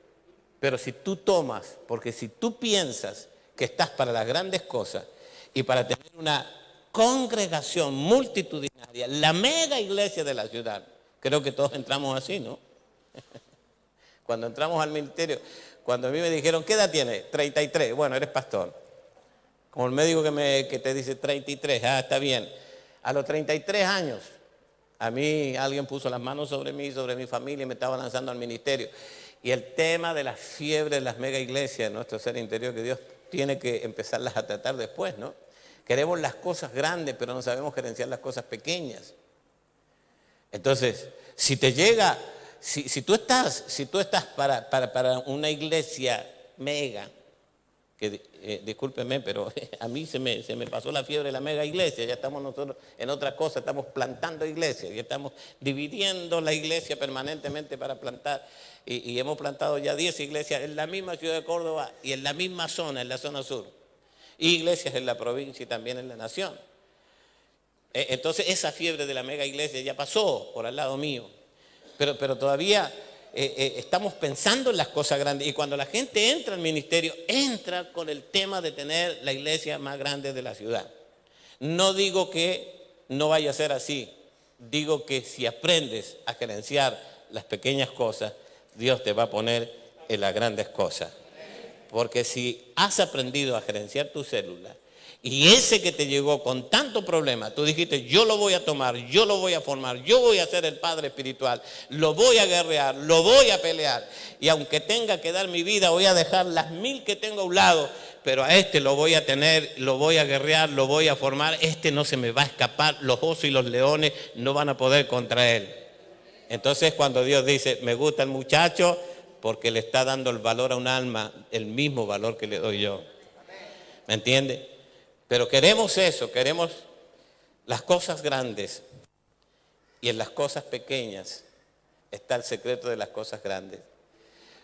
B: Pero si tú tomas, porque si tú piensas que estás para las grandes cosas y para tener una congregación multitudinaria, la mega iglesia de la ciudad, creo que todos entramos así, ¿no? Cuando entramos al ministerio, cuando a mí me dijeron, ¿qué edad tienes? 33, bueno, eres pastor. Como el médico que te dice 33, está bien. A los 33 años, a mí alguien puso las manos sobre mí, sobre mi familia, y me estaba lanzando al ministerio. Y el tema de la fiebre de las mega iglesias, nuestro ser interior, que Dios tiene que empezarlas a tratar después, ¿no? Queremos las cosas grandes, pero no sabemos gerenciar las cosas pequeñas. Entonces, si te llega, si tú estás para una iglesia mega, que discúlpeme, pero a mí se me pasó la fiebre de la mega iglesia, ya estamos nosotros en otra cosa, estamos plantando iglesias, y estamos dividiendo la iglesia permanentemente para plantar, y hemos plantado ya 10 iglesias en la misma ciudad de Córdoba y en la misma zona, en la zona sur, y iglesias en la provincia y también en la nación. Entonces esa fiebre de la mega iglesia ya pasó por al lado mío, pero todavía estamos pensando en las cosas grandes, y cuando la gente entra al ministerio, entra con el tema de tener la iglesia más grande de la ciudad. No digo que no vaya a ser así, digo que si aprendes a gerenciar las pequeñas cosas, Dios te va a poner en las grandes cosas. Porque si has aprendido a gerenciar tu célula, y ese que te llegó con tanto problema, tú dijiste, yo lo voy a tomar, yo lo voy a formar, yo voy a ser el padre espiritual, lo voy a guerrear, lo voy a pelear, y aunque tenga que dar mi vida, voy a dejar las 1000 que tengo a un lado, pero a este lo voy a tener, lo voy a guerrear, lo voy a formar, este no se me va a escapar, los osos y los leones no van a poder contra él. Entonces cuando Dios dice, me gusta el muchacho, porque le está dando el valor a un alma, el mismo valor que le doy yo. ¿Me entiende? Pero queremos eso, queremos las cosas grandes, y en las cosas pequeñas está el secreto de las cosas grandes.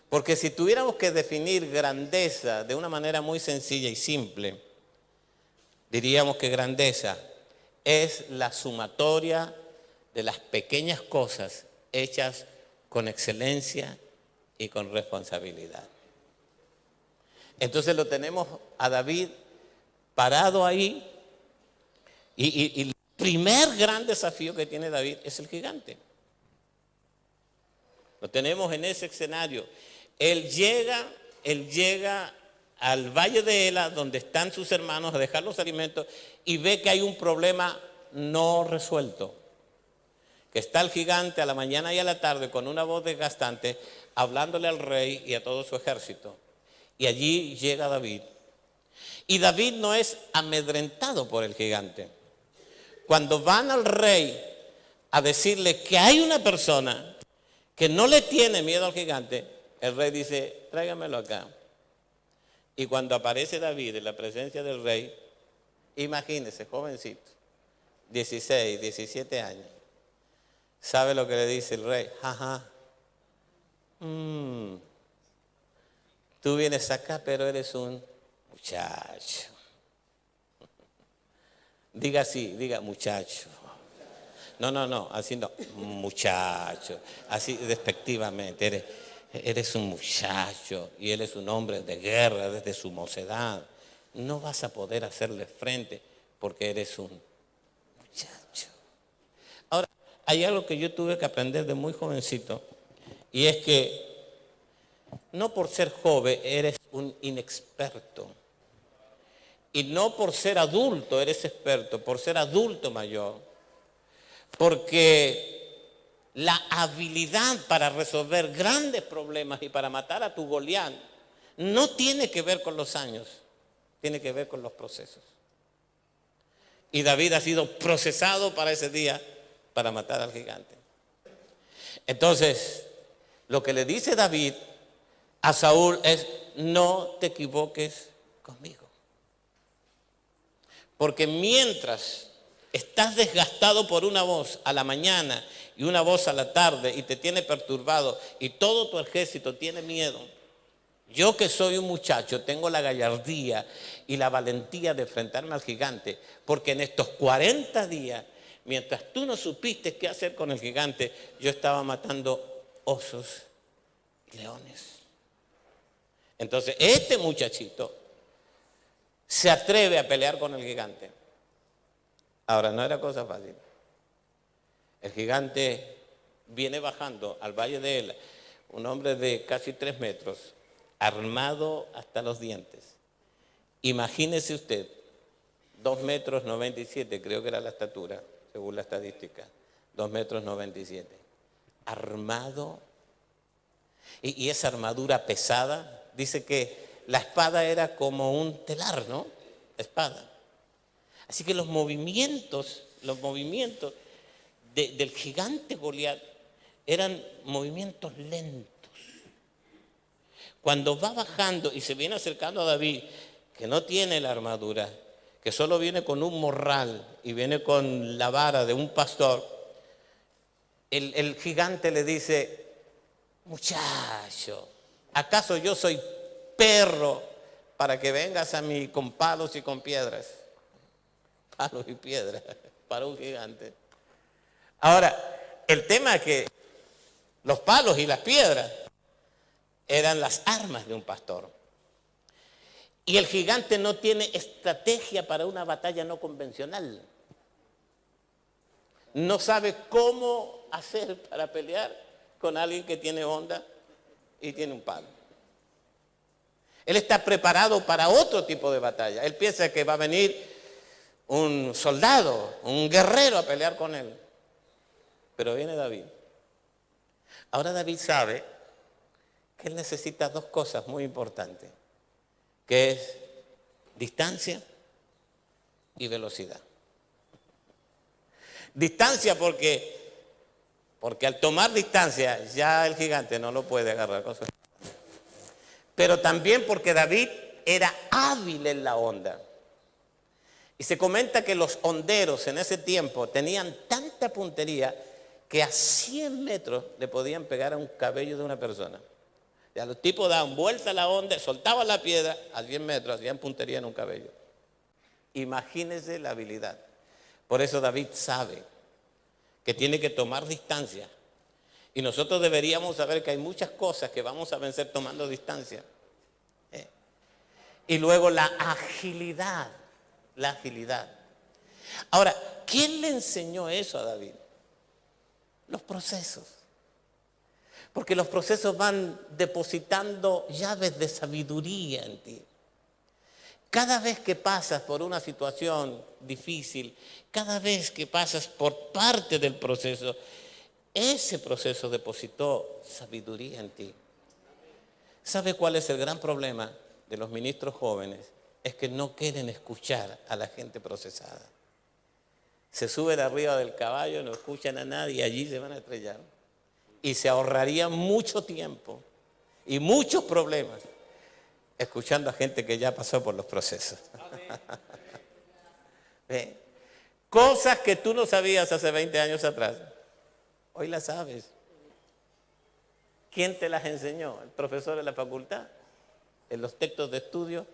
B: Porque si tuviéramos que definir grandeza de una manera muy sencilla y simple, diríamos que grandeza es la sumatoria de las pequeñas cosas hechas con excelencia y con responsabilidad. Entonces lo tenemos a David parado ahí, y el primer gran desafío que tiene David es el gigante. Lo tenemos en ese escenario. Él llega al valle de Ela, donde están sus hermanos, a dejar los alimentos, y ve que hay un problema no resuelto. Que está el gigante a la mañana y a la tarde con una voz desgastante, hablándole al rey y a todo su ejército. Y allí llega David. Y David no es amedrentado por el gigante. Cuando van al rey a decirle que hay una persona que no le tiene miedo al gigante, el rey dice, tráigamelo acá. Y cuando aparece David en la presencia del rey, imagínese, jovencito, 16, 17 años, ¿sabe lo que le dice el rey? Ajá. Tú vienes acá, pero eres un muchacho. Diga así, diga muchacho. No, así no, muchacho. Así despectivamente, eres un muchacho, y él es un hombre de guerra desde su mocedad. No vas a poder hacerle frente porque eres un muchacho. Ahora, hay algo que yo tuve que aprender de muy jovencito, y es que no por ser joven eres un inexperto. Y no por ser adulto eres experto, por ser adulto mayor. Porque la habilidad para resolver grandes problemas y para matar a tu Goliat no tiene que ver con los años, tiene que ver con los procesos. Y David ha sido procesado para ese día, para matar al gigante. Entonces, lo que le dice David a Saúl es: no te equivoques conmigo. Porque mientras estás desgastado por una voz a la mañana y una voz a la tarde y te tiene perturbado y todo tu ejército tiene miedo, yo que soy un muchacho tengo la gallardía y la valentía de enfrentarme al gigante, porque en estos 40 días, mientras tú no supiste qué hacer con el gigante, yo estaba matando osos y leones. Entonces este muchachito se atreve a pelear con el gigante. Ahora, no era cosa fácil. El gigante viene bajando al valle de Ela, un hombre de casi 3 metros, armado hasta los dientes. Imagínese usted, 2 metros 97, creo que era la estatura, según la estadística, 2 metros 97, armado, y esa armadura pesada, dice que la espada era como un telar, ¿no? Espada. Así que los movimientos del gigante Goliat eran movimientos lentos. Cuando va bajando y se viene acercando a David, que no tiene la armadura, que solo viene con un morral y viene con la vara de un pastor, el gigante le dice: muchacho, ¿acaso yo soy perro para que vengas a mí con palos y con piedras? Palos y piedras para un gigante. Ahora, el tema es que los palos y las piedras eran las armas de un pastor. Y el gigante no tiene estrategia para una batalla no convencional. No sabe cómo hacer para pelear con alguien que tiene honda y tiene un palo. Él está preparado para otro tipo de batalla. Él piensa que va a venir un soldado, un guerrero a pelear con él. Pero viene David. Ahora David sabe que él necesita 2 cosas muy importantes, que es distancia y velocidad. Distancia porque al tomar distancia ya el gigante no lo puede agarrar con su espada. Pero también porque David era hábil en la honda. Y se comenta que los honderos en ese tiempo tenían tanta puntería que a 100 metros le podían pegar a un cabello de una persona. Ya los tipos daban vuelta a la onda, soltaban la piedra, a 100 metros hacían puntería en un cabello. Imagínense la habilidad. Por eso David sabe que tiene que tomar distancia. Y nosotros deberíamos saber que hay muchas cosas que vamos a vencer tomando distancia. Y luego la agilidad. La agilidad. Ahora, ¿quién le enseñó eso a David? Los procesos. Porque los procesos van depositando llaves de sabiduría en ti. Cada vez que pasas por una situación difícil, cada vez que pasas por parte del proceso, ese proceso depositó sabiduría en ti. ¿Sabe cuál es el gran problema de los ministros jóvenes? Es que no quieren escuchar a la gente procesada. Se suben arriba del caballo, no escuchan a nadie y allí se van a estrellar. Y se ahorrarían mucho tiempo y muchos problemas escuchando a gente que ya pasó por los procesos. ¿Ve? Cosas que tú no sabías hace 20 años atrás, hoy las sabes. ¿Quién te las enseñó? El profesor de la facultad. En los textos de estudio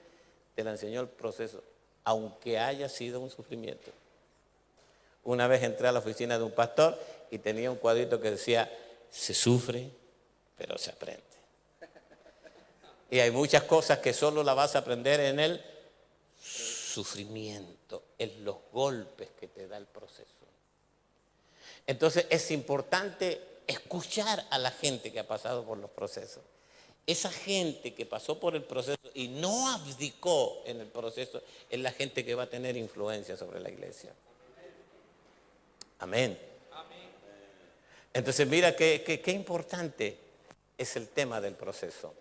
B: te la enseñó el proceso, aunque haya sido un sufrimiento. Una vez entré a la oficina de un pastor y tenía un cuadrito que decía: se sufre, pero se aprende. Y hay muchas cosas que solo las vas a aprender en el sufrimiento, en los golpes que te da el proceso. Entonces es importante escuchar a la gente que ha pasado por los procesos. Esa gente que pasó por el proceso y no abdicó en el proceso es la gente que va a tener influencia sobre la iglesia. Amén. Entonces mira qué importante es el tema del proceso.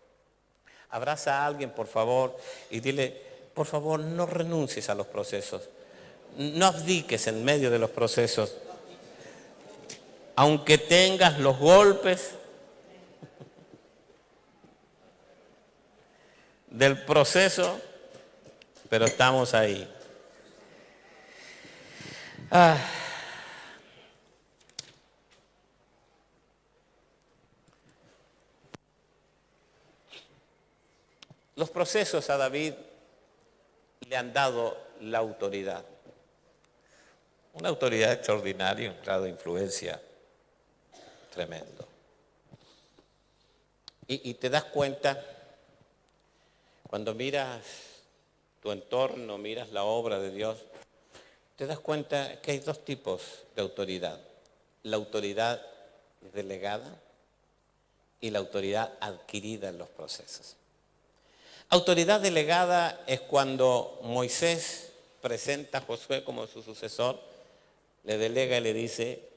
B: Abraza a alguien, por favor, y dile: por favor, no renuncies a los procesos. No abdiques en medio de los procesos. Aunque tengas los golpes, del proceso, pero estamos ahí. Los procesos a David le han dado la autoridad. Una autoridad extraordinaria, un grado de influencia tremendo. Y te das cuenta, cuando miras tu entorno, miras la obra de Dios, te das cuenta que hay dos tipos de autoridad. La autoridad delegada y la autoridad adquirida en los procesos. Autoridad delegada es cuando Moisés presenta a Josué como su sucesor, le delega y le dice,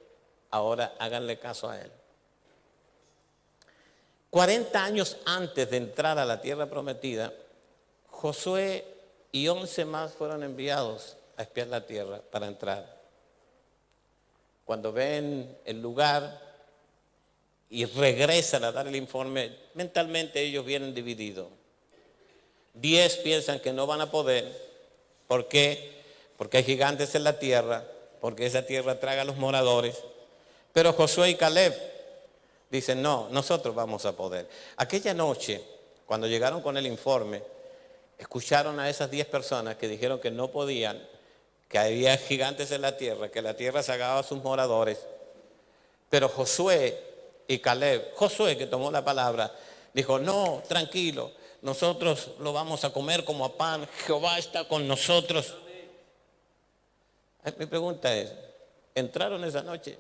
B: ahora háganle caso a él. 40 años antes de entrar a la tierra prometida, Josué y 11 más fueron enviados a espiar la tierra para entrar. Cuando ven el lugar y regresan a dar el informe, mentalmente ellos vienen divididos. 10 piensan que no van a poder. ¿Por qué? Porque hay gigantes en la tierra, porque esa tierra traga a los moradores. Pero Josué y Caleb dicen, no, nosotros vamos a poder. Aquella noche, cuando llegaron con el informe, escucharon a esas 10 personas que dijeron que no podían, que había gigantes en la tierra, que la tierra sacaba a sus moradores. Pero Josué y Caleb, Josué que tomó la palabra, dijo, no, tranquilo, nosotros lo vamos a comer como a pan, Jehová está con nosotros. Mi pregunta es, ¿entraron esa noche?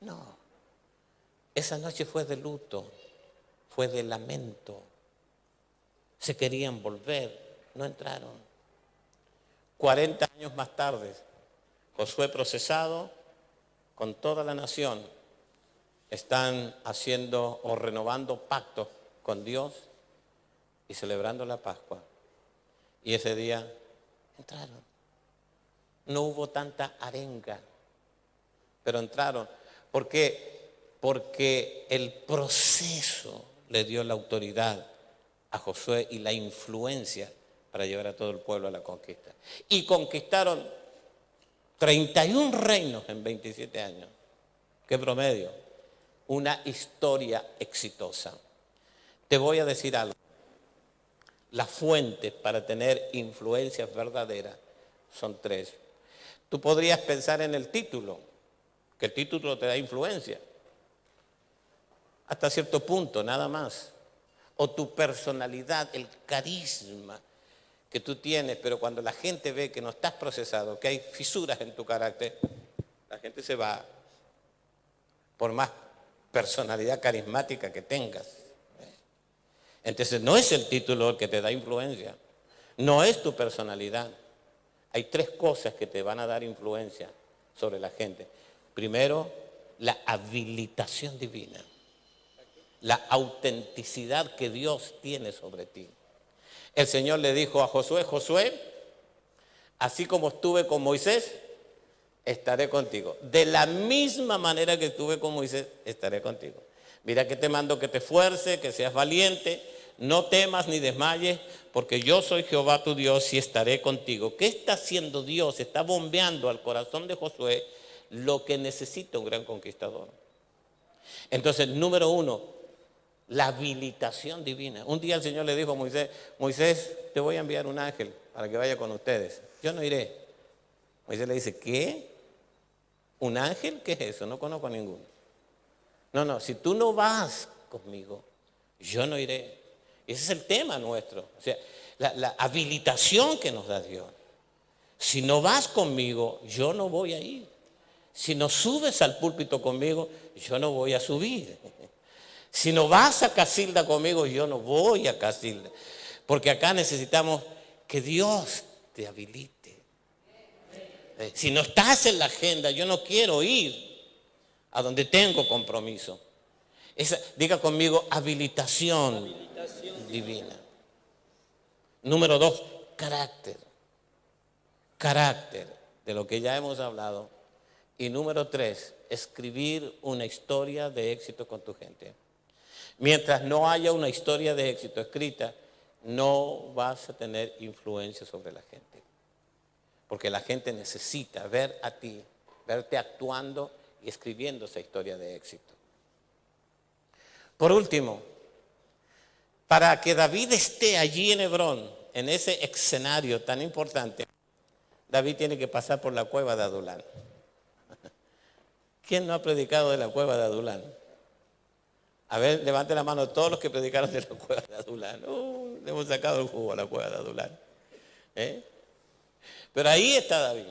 B: No. Esa noche fue de luto, fue de lamento. Se querían volver, no entraron. 40 años más tarde, Josué procesado con toda la nación, están haciendo o renovando pactos con Dios y celebrando la Pascua. Y ese día entraron. No hubo tanta arenga, pero entraron. ¿Por qué? Porque el proceso le dio la autoridad a Josué y la influencia para llevar a todo el pueblo a la conquista. Y conquistaron 31 reinos en 27 años. ¿Qué promedio? Una historia exitosa. Te voy a decir algo. Las fuentes para tener influencias verdaderas son 3. Tú podrías pensar en el título, que el título te da influencia. Hasta cierto punto, nada más. O tu personalidad, el carisma que tú tienes, pero cuando la gente ve que no estás procesado, que hay fisuras en tu carácter, la gente se va, por más personalidad carismática que tengas. Entonces no es el título el que te da influencia, no es tu personalidad. Hay 3 cosas que te van a dar influencia sobre la gente. Primero, la habilitación divina, la autenticidad que Dios tiene sobre ti. El Señor le dijo a Josué, Josué, así como estuve con Moisés, estaré contigo. De la misma manera que estuve con Moisés, estaré contigo. Mira que te mando que te esfuerces, que seas valiente, no temas ni desmayes, porque yo soy Jehová tu Dios y estaré contigo. ¿Qué está haciendo Dios? Está bombeando al corazón de Josué lo que necesita un gran conquistador. Entonces, número 1, la habilitación divina. Un día el Señor le dijo a Moisés, Moisés, te voy a enviar un ángel para que vaya con ustedes. Yo no iré. Moisés le dice, ¿qué? ¿Un ángel? ¿Qué es eso? No conozco a ninguno. No, si tú no vas conmigo, yo no iré. Ese es el tema nuestro. O sea, la habilitación que nos da Dios. Si no vas conmigo, yo no voy a ir. Si no subes al púlpito conmigo, yo no voy a subir. Si no vas a Casilda conmigo, yo no voy a Casilda. Porque acá necesitamos que Dios te habilite. Si no estás en la agenda, yo no quiero ir a donde tengo compromiso. Diga conmigo, habilitación divina. Número 2, carácter. Carácter, de lo que ya hemos hablado. Y número 3, escribir una historia de éxito con tu gente. Mientras no haya una historia de éxito escrita, no vas a tener influencia sobre la gente. Porque la gente necesita ver a ti, verte actuando y escribiendo esa historia de éxito. Por último, para que David esté allí en Hebrón, en ese escenario tan importante, David tiene que pasar por la cueva de Adulán. ¿Quién no ha predicado de la cueva de Adulán? A ver, levante la mano todos los que predicaron de la cueva de Adulán. Le hemos sacado el jugo a la cueva de Adulán. Pero ahí está David.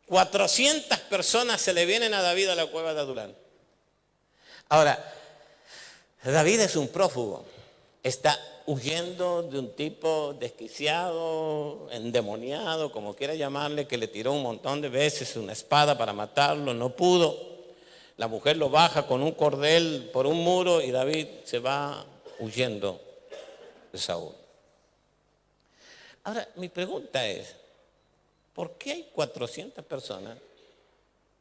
B: 400 personas se le vienen a David a la cueva de Adulán. Ahora, David es un prófugo. Está huyendo de un tipo desquiciado, endemoniado, como quiera llamarle, que le tiró un montón de veces una espada para matarlo, no pudo. La mujer lo baja con un cordel por un muro y David se va huyendo de Saúl. Ahora, mi pregunta es, ¿por qué hay 400 personas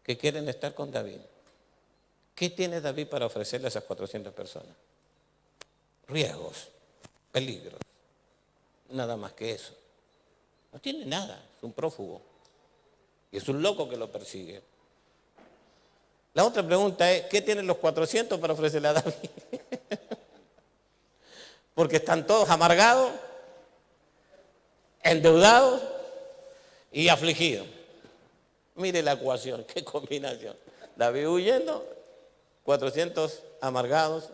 B: que quieren estar con David? ¿Qué tiene David para ofrecerle a esas 400 personas? Riesgos, peligros, nada más que eso. No tiene nada, es un prófugo y es un loco que lo persigue. La otra pregunta es, ¿qué tienen los 400 para ofrecerle a David? Porque están todos amargados, endeudados y afligidos. Mire la ecuación, qué combinación. David huyendo, 400 amargados,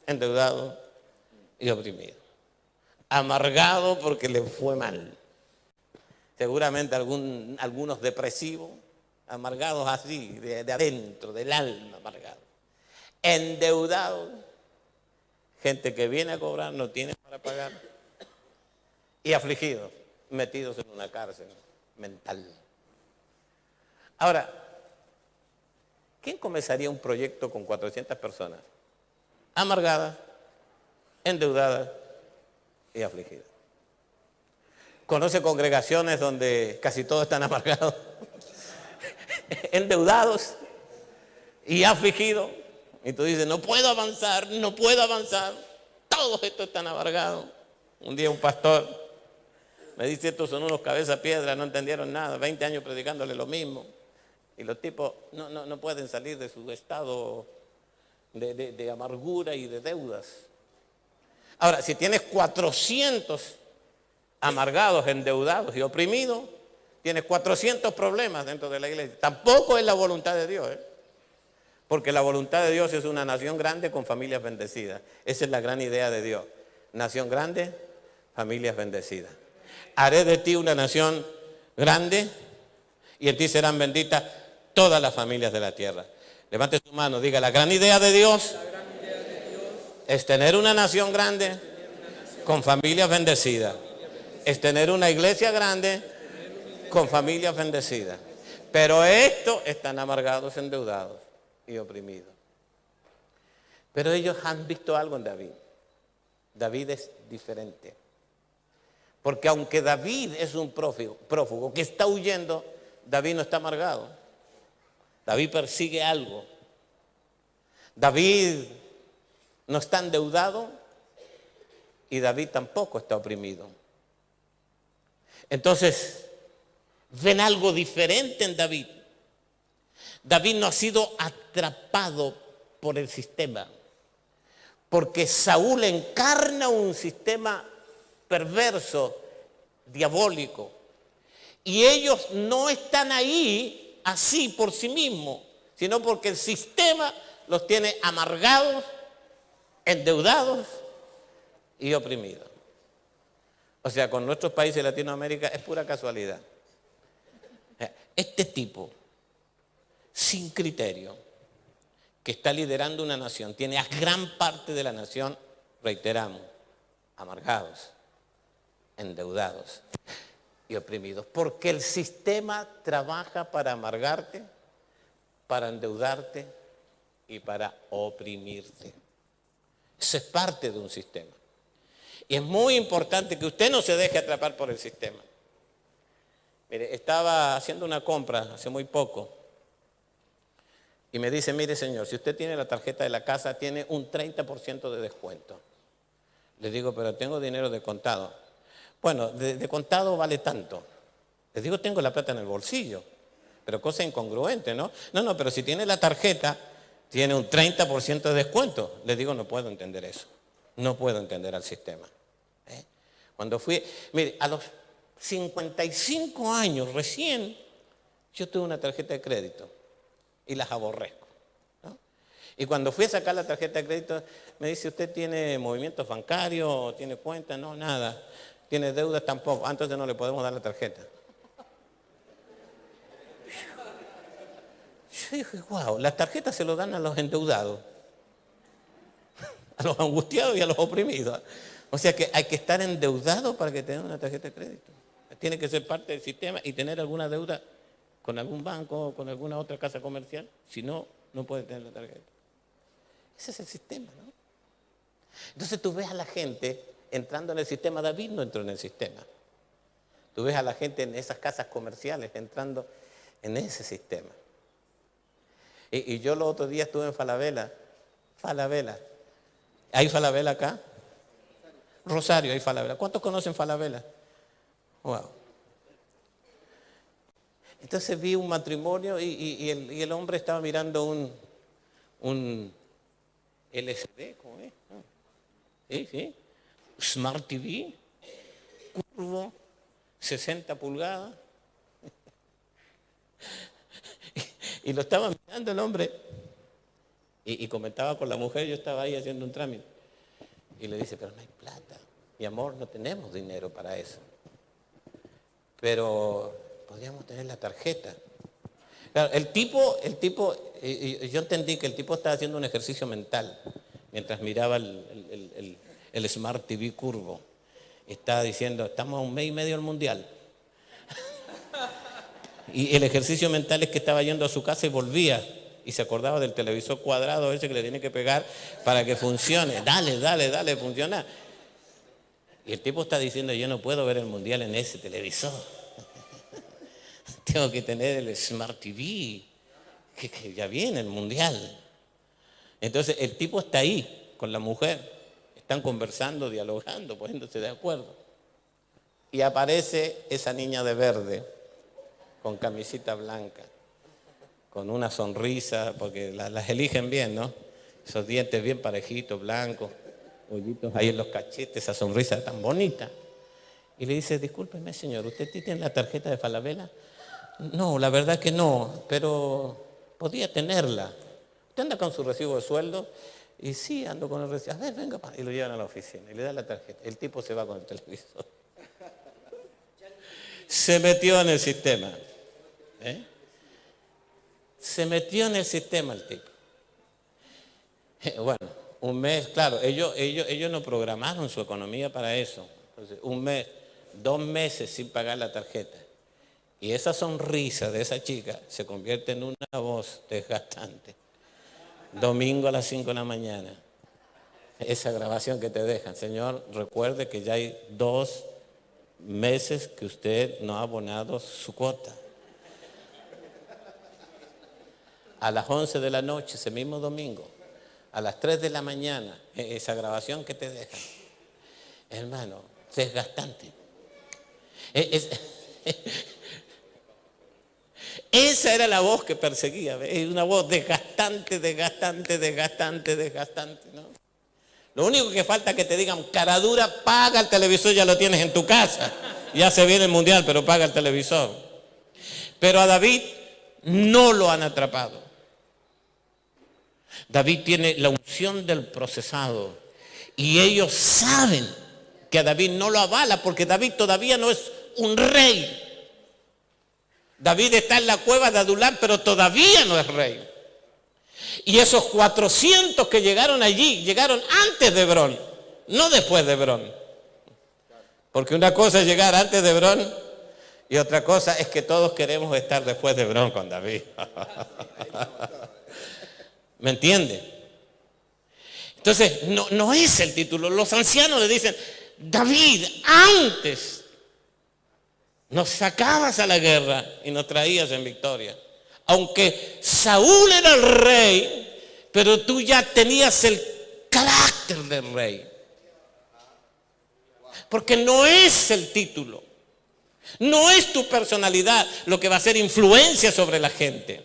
B: endeudados y oprimidos. Amargado porque le fue mal. Seguramente algunos depresivos, amargados así, de adentro, del alma amargado. Endeudados, gente que viene a cobrar, no tiene para pagar. Y afligidos, metidos en una cárcel mental. Ahora, ¿quién comenzaría un proyecto con 400 personas? Amargadas, endeudadas y afligidas. ¿Conoce congregaciones donde casi todos están amargados, endeudados y afligidos? Y tú dices, no puedo avanzar, no puedo avanzar. Todos estos están amargados. Un día un pastor me dice, estos son unos cabezas piedra, no entendieron nada, 20 años predicándole lo mismo. Y los tipos no pueden salir de su estado de amargura y de deudas. Ahora, si tienes 400 amargados, endeudados y oprimidos, tienes 400 problemas dentro de la iglesia. Tampoco es la voluntad de Dios, porque la voluntad de Dios es una nación grande con familias bendecidas. Esa es la gran idea de Dios. Nación grande, familias bendecidas. Haré de ti una nación grande y en ti serán benditas todas las familias de la tierra. Levante su mano, diga, la gran idea de Dios es tener una nación grande con familias bendecidas. Es tener una iglesia grande con familias bendecidas. Pero estos están amargados, endeudados y oprimidos. Pero ellos han visto algo en David. David es diferente. Porque aunque David es un prófugo que está huyendo, David no está amargado. David persigue algo. David no está endeudado y David tampoco está oprimido. Entonces, ven algo diferente en David. David no ha sido atrapado por el sistema, porque Saúl encarna un sistema perverso, diabólico, y ellos no están ahí así por sí mismos, sino porque el sistema los tiene amargados, endeudados y oprimidos. O sea, con nuestros países de Latinoamérica es pura casualidad. Este tipo, sin criterio, que está liderando una nación, tiene a gran parte de la nación, reiteramos, amargados, endeudados y oprimidos. Porque el sistema trabaja para amargarte, para endeudarte y para oprimirte. Eso es parte de un sistema. Y es muy importante que usted no se deje atrapar por el sistema. Mire, estaba haciendo una compra hace muy poco y me dice, mire señor, si usted tiene la tarjeta de la casa, tiene un 30% de descuento. Le digo, pero tengo dinero de contado. Bueno, de contado vale tanto. Les digo, tengo la plata en el bolsillo. Pero cosa incongruente, ¿no? No, pero si tiene la tarjeta, tiene un 30% de descuento. Les digo, no puedo entender eso. No puedo entender al sistema. Cuando fui, mire, a los 55 años recién, yo tuve una tarjeta de crédito y las aborrezco, ¿no? Y cuando fui a sacar la tarjeta de crédito, me dice, ¿usted tiene movimientos bancarios? ¿Tiene cuenta? No, nada. ¿Tiene deudas? Tampoco. Entonces no le podemos dar la tarjeta. Yo dije, wow, las tarjetas se lo dan a los endeudados, a los angustiados y a los oprimidos. O sea que hay que estar endeudado para que tenga una tarjeta de crédito. Tiene que ser parte del sistema y tener alguna deuda con algún banco o con alguna otra casa comercial. Si no, no puede tener la tarjeta. Ese es el sistema, ¿no? Entonces tú ves a la gente entrando en el sistema. David no entró en el sistema. Tú ves a la gente en esas casas comerciales entrando en ese sistema. Y yo los otros días estuve en Falabella. ¿Hay Falabella acá? Rosario, hay Falabella. ¿Cuántos conocen Falabella? Wow. Entonces vi un matrimonio y el hombre estaba mirando un LCD, ¿cómo es? Sí. Smart TV, curvo, 60 pulgadas. Y lo estaba mirando el hombre y comentaba con la mujer, yo estaba ahí haciendo un trámite. Y le dice, pero no hay plata. Mi amor, no tenemos dinero para eso. Pero podríamos tener la tarjeta. Claro, el tipo, yo entendí que el tipo estaba haciendo un ejercicio mental mientras miraba el Smart TV curvo. Estaba diciendo, estamos a 1 mes y medio del mundial. Y el ejercicio mental es que estaba yendo a su casa y volvía. Y se acordaba del televisor cuadrado ese que le tiene que pegar para que funcione. Dale, funciona. Y el tipo está diciendo, yo no puedo ver el mundial en ese televisor. Tengo que tener el Smart TV, que ya viene el mundial. Entonces el tipo está ahí con la mujer. Están conversando, dialogando, poniéndose de acuerdo. Y aparece esa niña de verde, con camisita blanca, con una sonrisa, porque las eligen bien, ¿no? Esos dientes bien parejitos, blancos, hoyitos ahí en los cachetes, esa sonrisa tan bonita. Y le dice, discúlpeme señor, ¿usted tiene la tarjeta de Falabella? No, la verdad que no, pero podía tenerla. ¿Usted anda con su recibo de sueldo? Y sí, ando con el recibo. A ver, venga, y lo llevan a la oficina y le dan la tarjeta. El tipo se va con el televisor. Se metió en el sistema. Se metió en el sistema el tipo. Bueno, un mes, claro, ellos no programaron su economía para eso. Entonces, 1 mes, 2 meses sin pagar la tarjeta. Y esa sonrisa de esa chica se convierte en una voz desgastante. Domingo a las 5 de la mañana. Esa grabación que te dejan. Señor, recuerde que ya hay 2 meses que usted no ha abonado su cuota. A las 11 de la noche, ese mismo domingo, a las 3 de la mañana, esa grabación que te dejan. Hermano, desgastante. Esa era la voz que perseguía, es una voz desgastante, ¿no? Lo único que falta es que te digan, cara dura, paga el televisor, ya lo tienes en tu casa. Ya se viene el mundial, pero paga el televisor. Pero a David no lo han atrapado. David tiene la unción del procesado. Y ellos saben que a David no lo avala porque David todavía no es un rey. David está en la cueva de Adulán, pero todavía no es rey. Y esos 400 que llegaron allí, llegaron antes de Hebrón, no después de Hebrón. Porque una cosa es llegar antes de Hebrón y otra cosa es que todos queremos estar después de Hebrón con David. ¿Me entiende? Entonces, no es el título. Los ancianos le dicen, David, antes nos sacabas a la guerra y nos traías en victoria. Aunque Saúl era el rey, pero tú ya tenías el carácter del rey. Porque no es el título, no es tu personalidad lo que va a hacer influencia sobre la gente.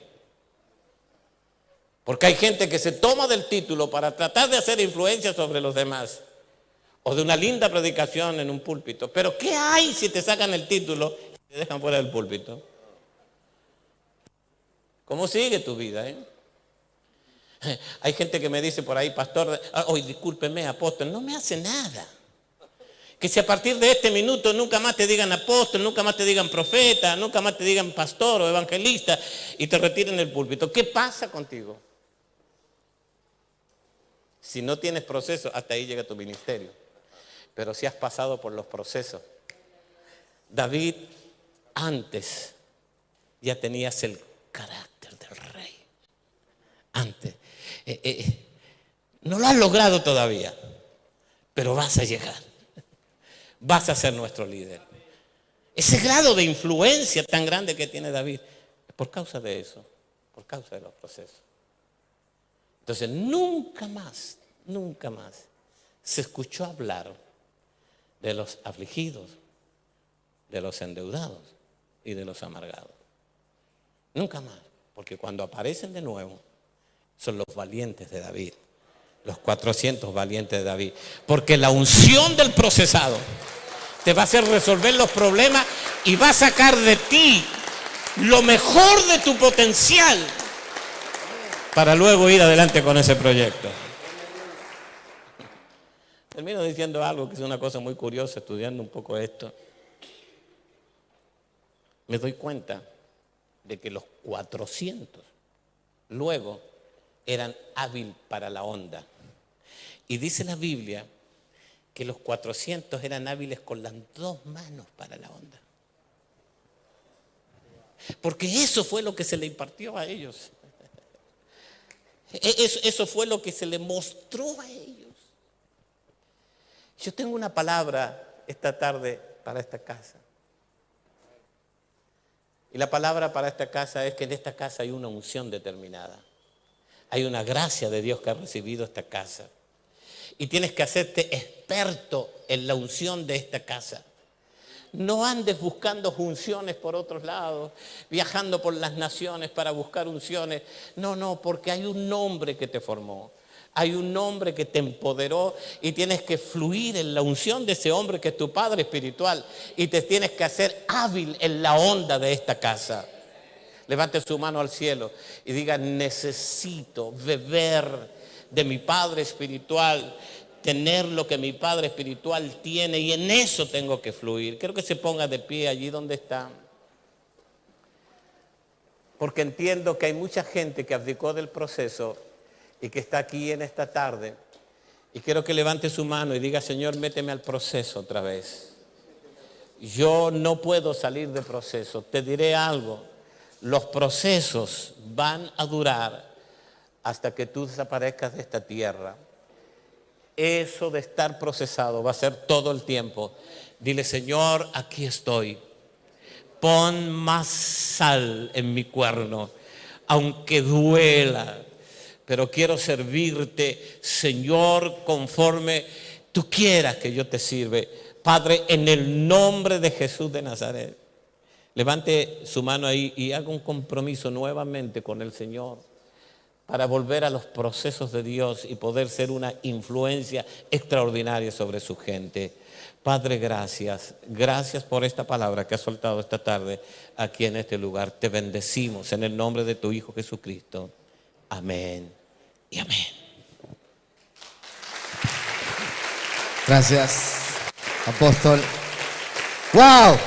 B: Porque hay gente que se toma del título para tratar de hacer influencia sobre los demás. O de una linda predicación en un púlpito. Pero ¿qué hay si te sacan el título y te dejan fuera del púlpito? ¿Cómo sigue tu vida? Hay gente que me dice por ahí, pastor, discúlpeme, apóstol, no me hace nada. Que si a partir de este minuto nunca más te digan apóstol, nunca más te digan profeta, nunca más te digan pastor o evangelista y te retiren del púlpito. ¿Qué pasa contigo? Si no tienes proceso, hasta ahí llega tu ministerio. Pero si has pasado por los procesos. David, antes ya tenías el carácter del rey. Antes. No lo has logrado todavía, pero vas a llegar. Vas a ser nuestro líder. Ese grado de influencia tan grande que tiene David, es por causa de eso, por causa de los procesos. Entonces, nunca más se escuchó hablar de los afligidos, de los endeudados y de los amargados. Nunca más, porque cuando aparecen de nuevo, son los valientes de David, los 400 valientes de David. Porque la unción del procesado te va a hacer resolver los problemas y va a sacar de ti lo mejor de tu potencial para luego ir adelante con ese proyecto. Termino diciendo algo que es una cosa muy curiosa, estudiando un poco esto. Me doy cuenta de que los 400 luego eran hábiles para la onda. Y dice la Biblia que los 400 eran hábiles con las 2 manos para la onda. Porque eso fue lo que se le impartió a ellos. Eso fue lo que se le mostró a ellos. Yo tengo una palabra esta tarde para esta casa. Y la palabra para esta casa es que en esta casa hay una unción determinada. Hay una gracia de Dios que ha recibido esta casa. Y tienes que hacerte experto en la unción de esta casa. No andes buscando unciones por otros lados, viajando por las naciones para buscar unciones. No, porque hay un nombre que te formó. Hay un hombre que te empoderó y tienes que fluir en la unción de ese hombre que es tu padre espiritual y te tienes que hacer hábil en la onda de esta casa. Levante su mano al cielo y diga: necesito beber de mi padre espiritual, tener lo que mi padre espiritual tiene y en eso tengo que fluir. Quiero que se ponga de pie allí donde está. Porque entiendo que hay mucha gente que abdicó del proceso y que está aquí en esta tarde, y quiero que levante su mano y diga: Señor, méteme al proceso otra vez. Yo no puedo salir de proceso. Te diré algo, los procesos van a durar hasta que tú desaparezcas de esta tierra. Eso de estar procesado va a ser todo el tiempo. Dile: Señor, aquí estoy. Pon más sal en mi cuerno, aunque duela. Pero quiero servirte, Señor, conforme tú quieras que yo te sirva. Padre, en el nombre de Jesús de Nazaret. Levante su mano ahí y haga un compromiso nuevamente con el Señor para volver a los procesos de Dios y poder ser una influencia extraordinaria sobre su gente. Padre, gracias. Gracias por esta palabra que has soltado esta tarde aquí en este lugar. Te bendecimos en el nombre de tu Hijo Jesucristo. Amén y amén.
A: Gracias, apóstol. ¡Wow!